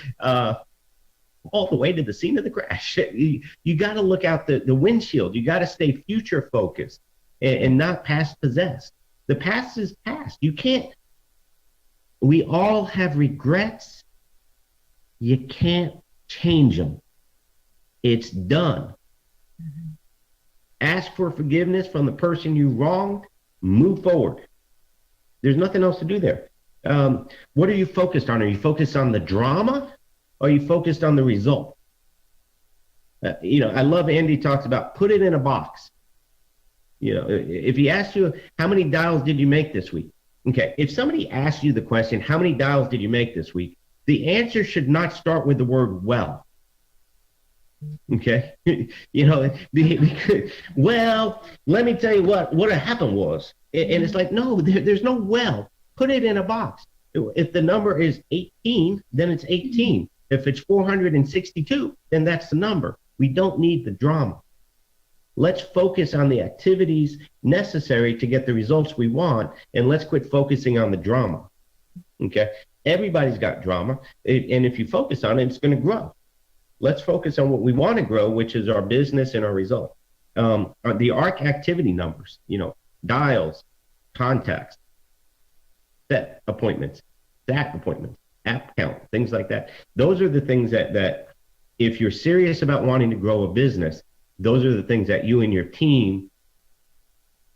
all the way to the scene of the crash. You got to look out the windshield. You got to stay future focused and not past possessed. The past is past. You can't. We all have regrets. You can't change them. It's done. Ask for forgiveness from the person you wronged. Move forward. There's nothing else to do there. What are you focused on? Are you focused on the drama? Or are you focused on the result? I love Andy talks about put it in a box. If he asks you, how many dials did you make this week? Okay, if somebody asks you the question, how many dials did you make this week? The answer should not start with the word well. Okay, well, let me tell you what happened was, and it's like, no, there's no well. Put it in a box. If the number is 18, then it's 18. If it's 462, then that's the number. We don't need the drama. Let's focus on the activities necessary to get the results we want, and let's quit focusing on the drama. Okay? Everybody's got drama, and if you focus on it, it's going to grow. Let's focus on what we want to grow, which is our business and our result. The ARC activity numbers, dials, contacts, set appointments, SAT appointments, app count, things like that. Those are the things that if you're serious about wanting to grow a business, those are the things that you and your team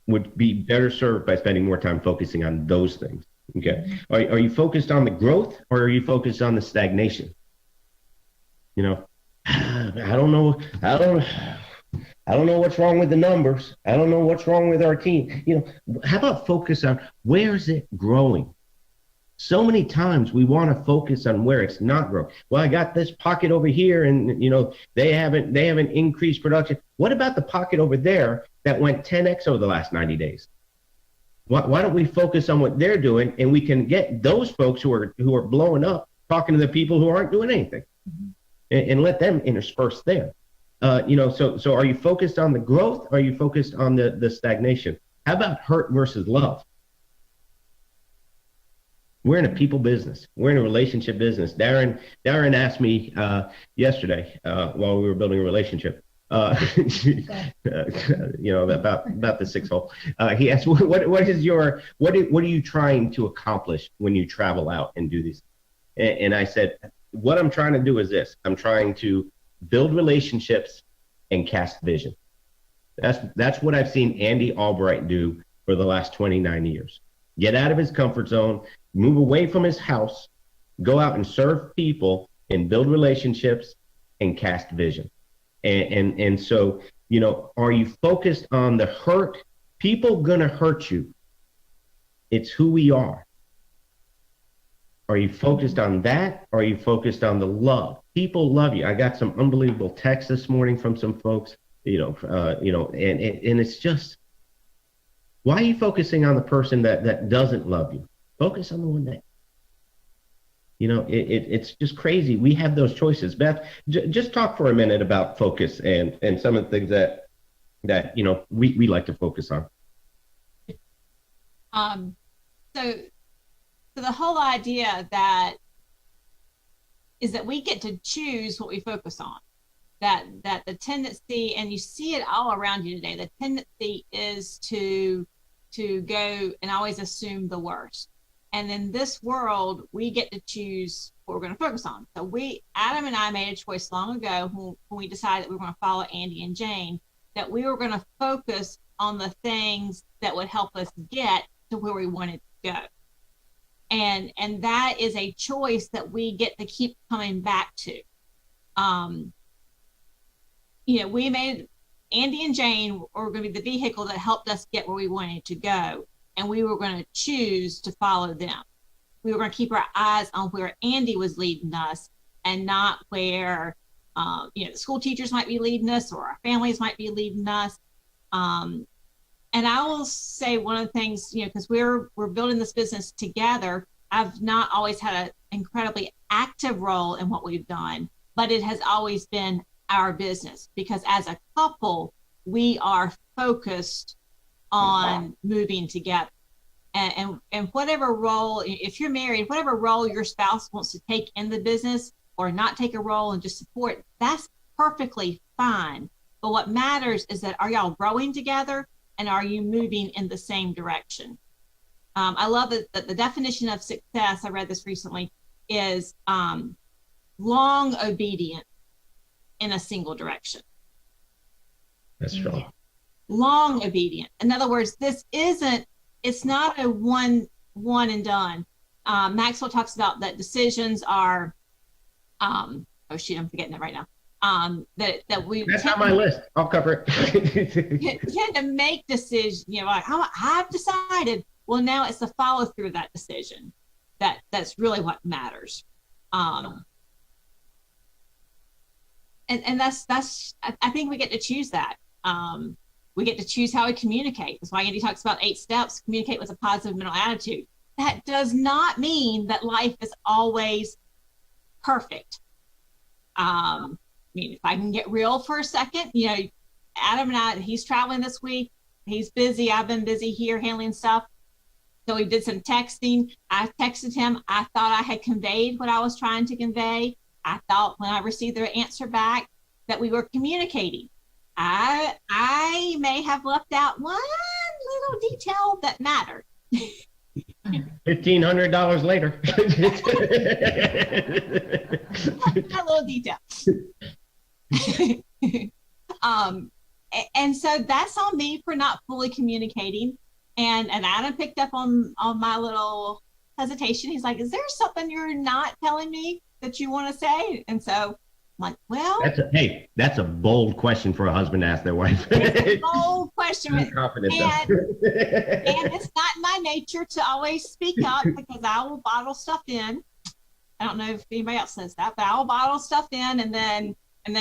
would be better served by spending more time focusing on those things. Okay. Are you focused on the growth, or are you focused on the stagnation? I don't know what's wrong with the numbers. I don't know what's wrong with our team. How about focus on where's it growing? So many times we want to focus on where it's not growing. Well, I got this pocket over here, and they haven't increased production. What about the pocket over there that went 10x over the last 90 days? Why don't we focus on what they're doing, and we can get those folks who are blowing up talking to the people who aren't doing anything, and let them intersperse there. So are you focused on the growth? Or are you focused on the stagnation? How about hurt versus love? We're in a people business. We're in a relationship business. Darren asked me yesterday while we were building a relationship, about the 6 hole. He asked, what are you trying to accomplish when you travel out and do these? And I said, what I'm trying to do is this. I'm trying to build relationships and cast vision. That's what I've seen Andy Albright do for the last 29 years. Get out of his comfort zone, move away from his house, go out and serve people and build relationships and cast vision. And so, are you focused on the hurt? People gonna hurt you. It's who we are. Are you focused on that? Or are you focused on the love? People love you. I got some unbelievable texts this morning from some folks, and it's just, why are you focusing on the person that doesn't love you? Focus on the one that, it's just crazy. We have those choices. Beth, just talk for a minute about focus and some of the things that we like to focus on. So the whole idea that we get to choose what we focus on. That the tendency, and you see it all around you today, the tendency is to go and always assume the worst. And in this world, we get to choose what we're going to focus on. So Adam and I made a choice long ago when we decided that we were going to follow Andy and Jane, that we were going to focus on the things that would help us get to where we wanted to go. And that is a choice that we get to keep coming back to. We made Andy and Jane were going to be the vehicle that helped us get where we wanted to go. And we were going to choose to follow them. We were going to keep our eyes on where Andy was leading us and not where, the school teachers might be leading us or our families might be leading us. And I will say one of the things, because we're building this business together, I've not always had an incredibly active role in what we've done, but it has always been our business, because as a couple, we are focused on moving together. And whatever role, if you're married, whatever role your spouse wants to take in the business or not take a role and just support, that's perfectly fine. But what matters is that, are y'all growing together and are you moving in the same direction? I love that the definition of success, I read this recently, is long obedience in a single direction. That's strong. Long obedience. In other words, it's not a one and done. Maxwell talks about that decisions are, oh shoot, I'm forgetting it right now. That we That's on my list. I'll cover it. tend to make decisions, like, I've decided. Well, now it's the follow through of that decision that's really what matters. And that's I think we get to choose that. We get to choose how we communicate. That's why Andy talks about 8 steps. Communicate with a positive mental attitude. That does not mean that life is always perfect. I mean, if I can get real for a second, Adam and I, he's traveling this week. He's busy. I've been busy here handling stuff. So we did some texting. I texted him. I thought I had conveyed what I was trying to convey. I thought when I received their answer back that we were communicating. I may have left out one little detail that mattered. $1,500 later. That little detail. And so that's on me for not fully communicating. And Adam picked up on my little hesitation. He's like, is there something you're not telling me that you want to say? And so I'm like, well, that's a bold question for a husband to ask their wife. It's a bold question. I'm confident and it's not in my nature to always speak up because I will bottle stuff in. I don't know if anybody else says that, but I will bottle stuff in and then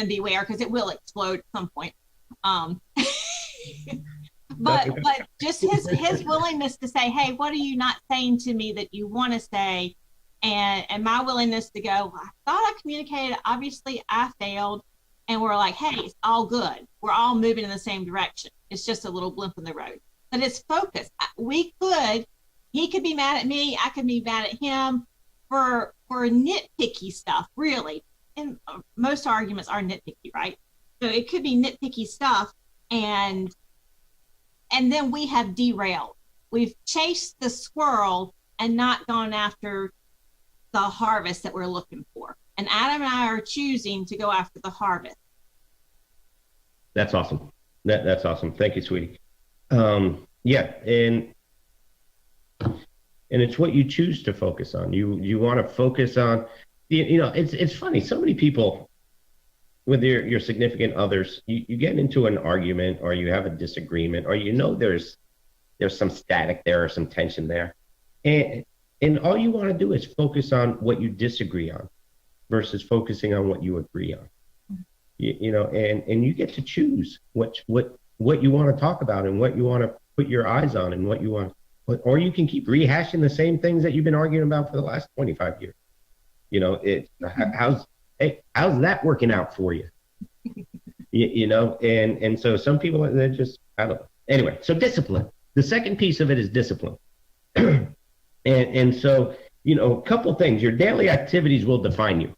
beware because it will explode at some point. But just his willingness to say, hey, what are you not saying to me that you want to say? And my willingness to go, I thought I communicated. Obviously, I failed. And we're like, hey, it's all good. We're all moving in the same direction. It's just a little blimp in the road. But it's focused. He could be mad at me. I could be mad at him for nitpicky stuff, really. And most arguments are nitpicky, right? So it could be nitpicky stuff. And then we have derailed. We've chased the squirrel and not gone after the harvest that we're looking for. And Adam and I are choosing to go after the harvest. That's awesome. That's awesome. Thank you, sweetie. Yeah, and it's what you choose to focus on. You want to focus on, it's funny. So many people with your significant others, you get into an argument or you have a disagreement or there's some static there or some tension there. And all you want to do is focus on what you disagree on versus focusing on what you agree on. And you get to choose what you want to talk about and what you want to put your eyes on and what you want. Or you can keep rehashing the same things that you've been arguing about for the last 25 years. How's that working out for you? And so some people, they're just, I don't know. Anyway, so discipline. The second piece of it is discipline. and so, a couple things. Your daily activities will define you.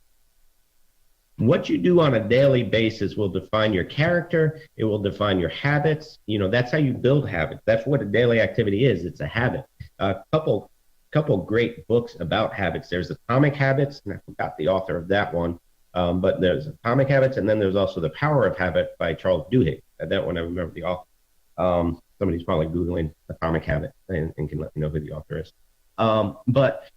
What you do on a daily basis will define your character. It will define your habits. That's how you build habits. That's what a daily activity is. It's a habit. A couple great books about habits. There's Atomic Habits, and I forgot the author of that one. But there's Atomic Habits, and then there's also The Power of Habit by Charles Duhigg. That one I remember the author. Somebody's probably Googling Atomic Habit and can let me know who the author is. But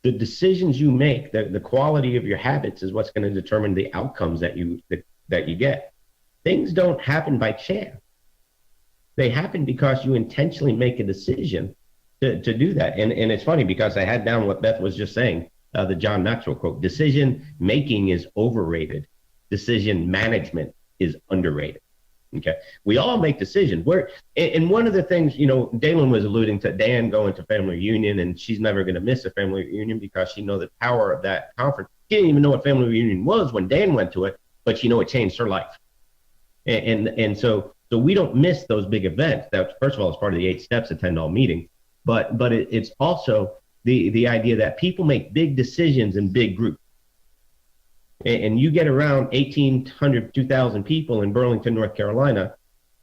the decisions you make, the quality of your habits is what's going to determine the outcomes that you get. Things don't happen by chance. They happen because you intentionally make a decision to do that. And it's funny because I had down what Beth was just saying, the John Maxwell quote: decision making is overrated. Decision management is underrated. Okay. We all make decisions. And one of the things, Dalen was alluding to Dan going to family reunion, and she's never going to miss a family reunion because she knows the power of that conference. She didn't even know what family reunion was when Dan went to it, but it changed her life. And so we don't miss those big events. That, first of all, is part of the 8 steps, attend all meetings, but it's also the idea that people make big decisions in big groups. And you get around 1,800, 2,000 people in Burlington, North Carolina,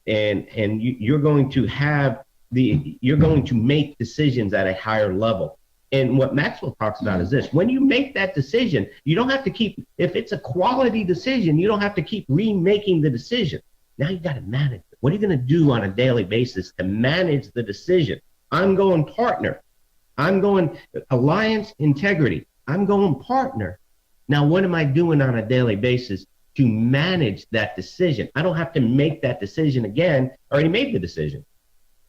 and you're going to have you're going to make decisions at a higher level. And what Maxwell talks about is this: when you make that decision, you don't have to keep, if it's a quality decision, you don't have to keep remaking the decision. Now you got to manage it. What are you going to do on a daily basis to manage the decision? I'm going partner. I'm going alliance, integrity. I'm going partner. Now, what am I doing on a daily basis to manage that decision? I don't have to make that decision again. I already made the decision.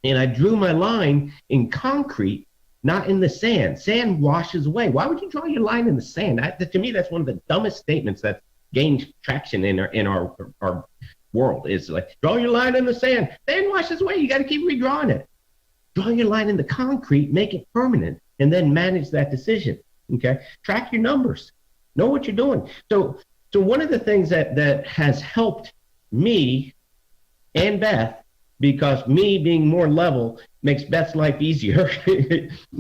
And I drew my line in concrete, not in the sand. Sand washes away. Why would you draw your line in the sand? To me, that's one of the dumbest statements that gains traction in our world. Is like, draw your line in the sand. Sand washes away. You got to keep redrawing it. Draw your line in the concrete, make it permanent, and then manage that decision. Okay? Track your numbers. Know what you're doing. So one of the things that has helped me and Beth, because me being more level makes Beth's life easier,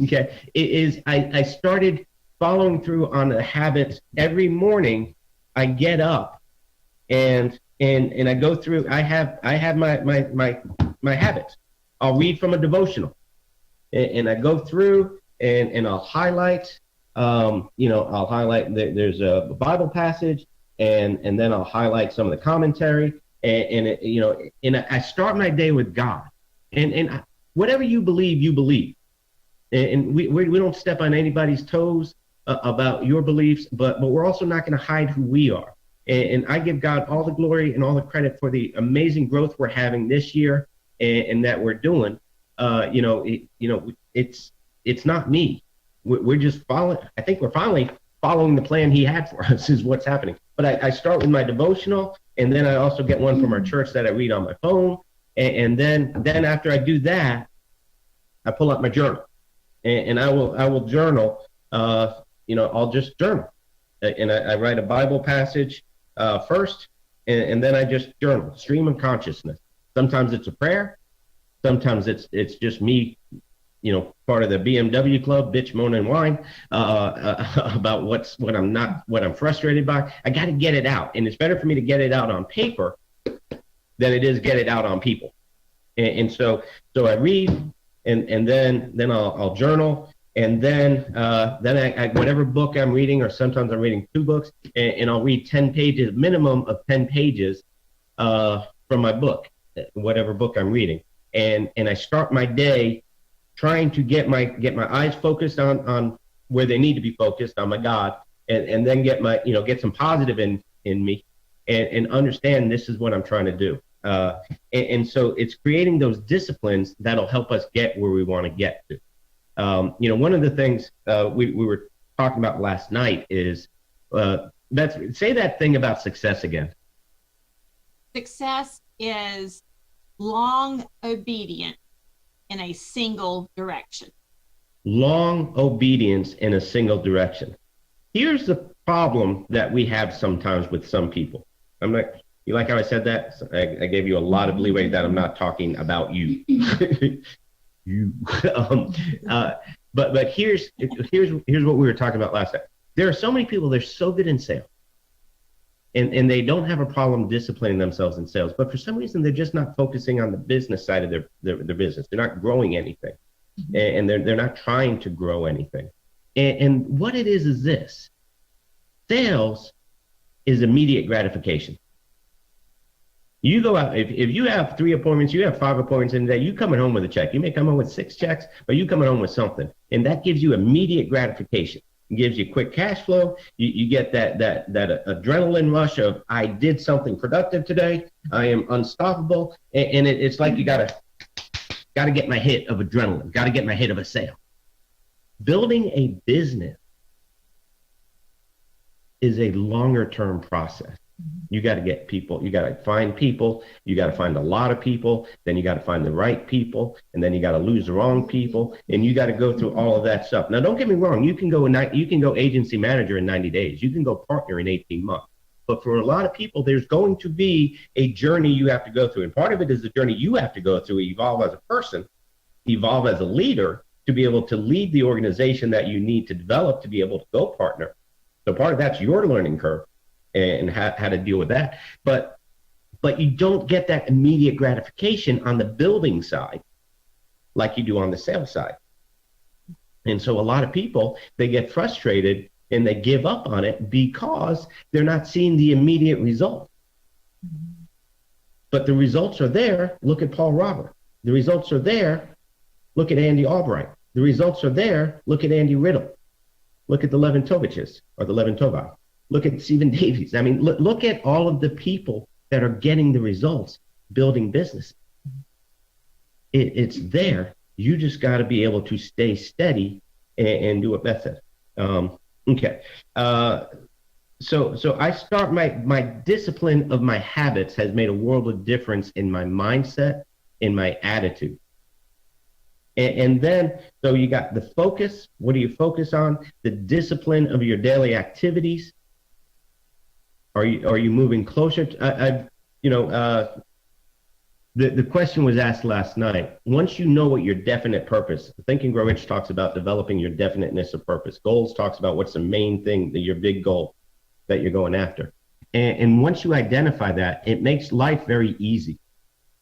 okay, is I started following through on the habits. Every morning I get up and I go through, I have my habits. I'll read from a devotional, and I go through and I'll highlight, I'll highlight, there's a Bible passage, and then I'll highlight some of the commentary, and I start my day with God, and whatever you believe, and we don't step on anybody's toes about your beliefs, but we're also not going to hide who we are, and I give God all the glory and all the credit for the amazing growth we're having this year, and that we're doing. It's not me. We're just following. I think we're finally following the plan he had for us is what's happening. But I start with my devotional, and then I also get one from our church that I read on my phone. And then after I do that, I pull out my journal, and I will journal. I'll just journal, and I write a Bible passage first, and then I just journal. Stream of consciousness. Sometimes it's a prayer. Sometimes it's just me, part of the BMW club, bitch, moan, and whine about what I'm frustrated by. I got to get it out, and it's better for me to get it out on paper than it is get it out on people. And so I read, and then I'll journal, and then I whatever book I'm reading, or sometimes I'm reading 2 books, and I'll read 10 pages, minimum of 10 pages from my book, whatever book I'm reading, and I start my day trying to get my eyes focused on where they need to be focused, on my God, and then get some positive in me, and understand this is what I'm trying to do. And so it's creating those disciplines that'll help us get where we want to get to. One of the things we were talking about last night is, say that thing about success again. Success is long obedience in a single direction. Long obedience in a single direction. Here's the problem that we have sometimes with some people. You like how I said that? I gave you a lot of leeway that I'm not talking about you. You. But here's what we were talking about last time. There are so many people, they're so good in sales. And they don't have a problem disciplining themselves in sales, but for some reason they're just not focusing on the business side of their business. They're not growing anything, and they're not trying to grow anything. And what it is this: sales is immediate gratification. You go out, if you have 3 appointments, you have 5 appointments in a day, you coming home with a check. You may come home with 6 checks, but you coming home with something, and that gives you immediate gratification. It gives you quick cash flow. You get that adrenaline rush of, I did something productive today. I am unstoppable. And it's like you gotta get my hit of adrenaline, gotta get my hit of a sale. Building a business is a longer term process. You got to get people, you got to find people, you got to find a lot of people, then you got to find the right people, and then you got to lose the wrong people, and you got to go through all of that stuff. Now, don't get me wrong, you can go agency manager in 90 days, you can go partner in 18 months. But for a lot of people, there's going to be a journey you have to go through. And part of it is the journey you have to go through, evolve as a person, evolve as a leader, to be able to lead the organization that you need to develop to be able to go partner. So part of that's your learning curve and how to deal with that. But you don't get that immediate gratification on the building side like you do on the sales side. And so a lot of people, they get frustrated and they give up on it because they're not seeing the immediate result. But the results are there. Look at Paul Robert. The results are there. Look at Andy Albright. The results are there. Look at Andy Riddle. Look at the Leventoviches or the Leventovich. Look at Stephen Davies. I mean, look at all of the people that are getting the results building business. It's there. You just got to be able to stay steady and do what Beth said. Okay. So I start my discipline of my habits has made a world of difference in my mindset, in my attitude. And then, so you got the focus. What do you focus on? The discipline of your daily activities. Are you moving closer to, the question was asked last night. Once you know what your definite purpose, Think and Grow Rich talks about developing your definiteness of purpose. Goals talks about what's the main thing, your big goal that you're going after. And once you identify that, it makes life very easy.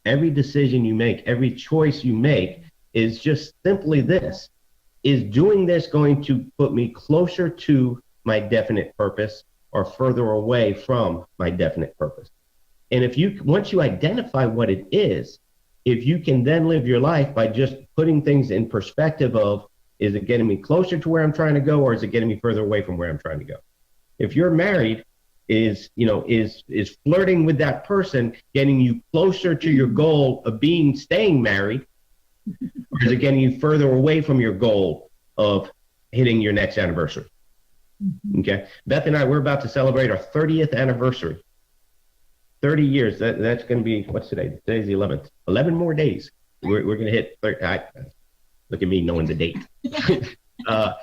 Every decision you make, every choice you make is just simply this. Is doing this going to put me closer to my definite purpose or further away from my definite purpose? And once you identify what it is, if you can then live your life by just putting things in perspective of, is it getting me closer to where I'm trying to go, or is it getting me further away from where I'm trying to go? If you're married, is flirting with that person getting you closer to your goal of staying married, or is it getting you further away from your goal of hitting your next anniversary? Okay. Beth and I, we're about to celebrate our 30th anniversary. 30 years. That's going to be, what's today? Today's the 11th. 11 more days. We're going to hit 30. Look at me knowing the date. We're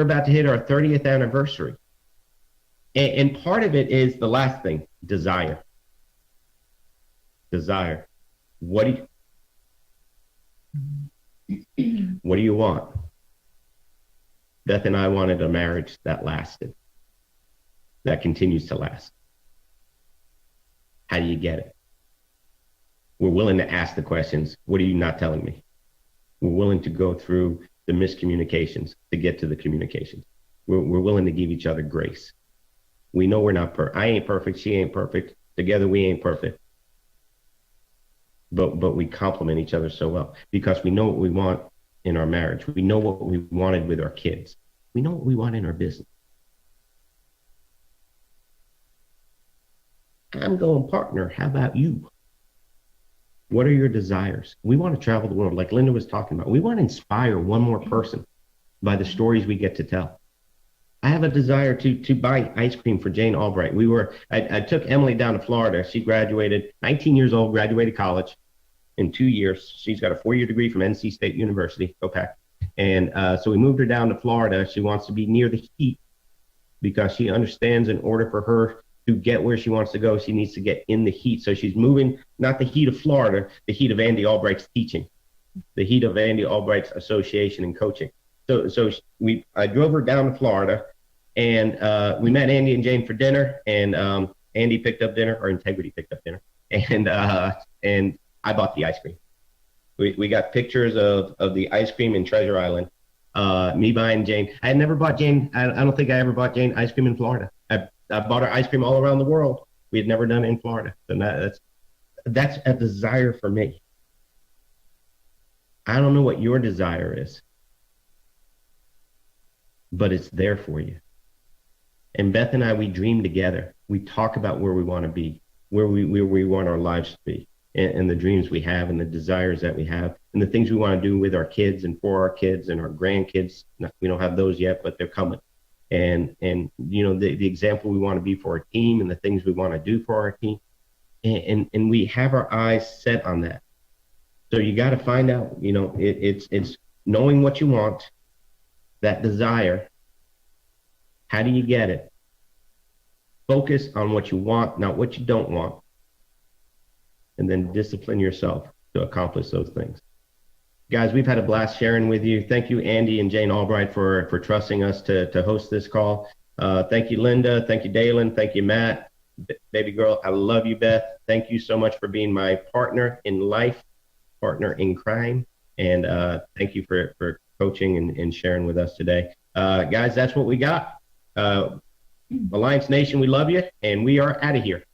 about to hit our 30th anniversary. And part of it is the last thing, desire. Desire. What do you want? Beth and I wanted a marriage that lasted, that continues to last. How do you get it? We're willing to ask the questions. What are you not telling me? We're willing to go through the miscommunications to get to the communications. We're willing to give each other grace. We know we're not perfect. I ain't perfect. She ain't perfect. Together, we ain't perfect. But we complement each other so well because we know what we want in our marriage. We know what we wanted with our kids. We know what we want in our business. I'm going, partner, how about you? What are your desires? We want to travel the world, like Linda was talking about. We want to inspire one more person by the stories we get to tell. I have a desire to buy ice cream for Jane Albright. I took Emily down to Florida. She graduated, 19 years old, graduated college in 2 years. She's got a 4-year degree from NC State University, go Pack. And so we moved her down to Florida. She wants to be near the heat because she understands in order for her to get where she wants to go, she needs to get in the heat. So she's moving, not the heat of Florida, the heat of Andy Albright's teaching, the heat of Andy Albright's association and coaching. So I drove her down to Florida, and we met Andy and Jane for dinner, and Andy picked up dinner, or Integrity picked up dinner, and I bought the ice cream. We got pictures of the ice cream in Treasure Island. Me buying Jane. I had never bought Jane. I don't think I ever bought Jane ice cream in Florida. I bought her ice cream all around the world. We had never done it in Florida. So that's a desire for me. I don't know what your desire is, but it's there for you. And Beth and I, we dream together. We talk about where we want to be, where we want our lives to be, and the dreams we have and the desires that we have and the things we want to do with our kids and for our kids and our grandkids. We don't have those yet, but they're coming. And the example we want to be for our team and the things we want to do for our team. And we have our eyes set on that. So you got to find out, it's knowing what you want, that desire. How do you get it? Focus on what you want, not what you don't want. And then discipline yourself to accomplish those things. Guys, we've had a blast sharing with you. Thank you, Andy and Jane Albright, for trusting us to host this call. Thank you, Linda. Thank you, Dalen. Thank you, Matt. Baby girl, I love you, Beth. Thank you so much for being my partner in life. partner in crime. And thank you for coaching and sharing with us today. Guys, that's what we got. Alliance Nation, we love you, and we are out of here.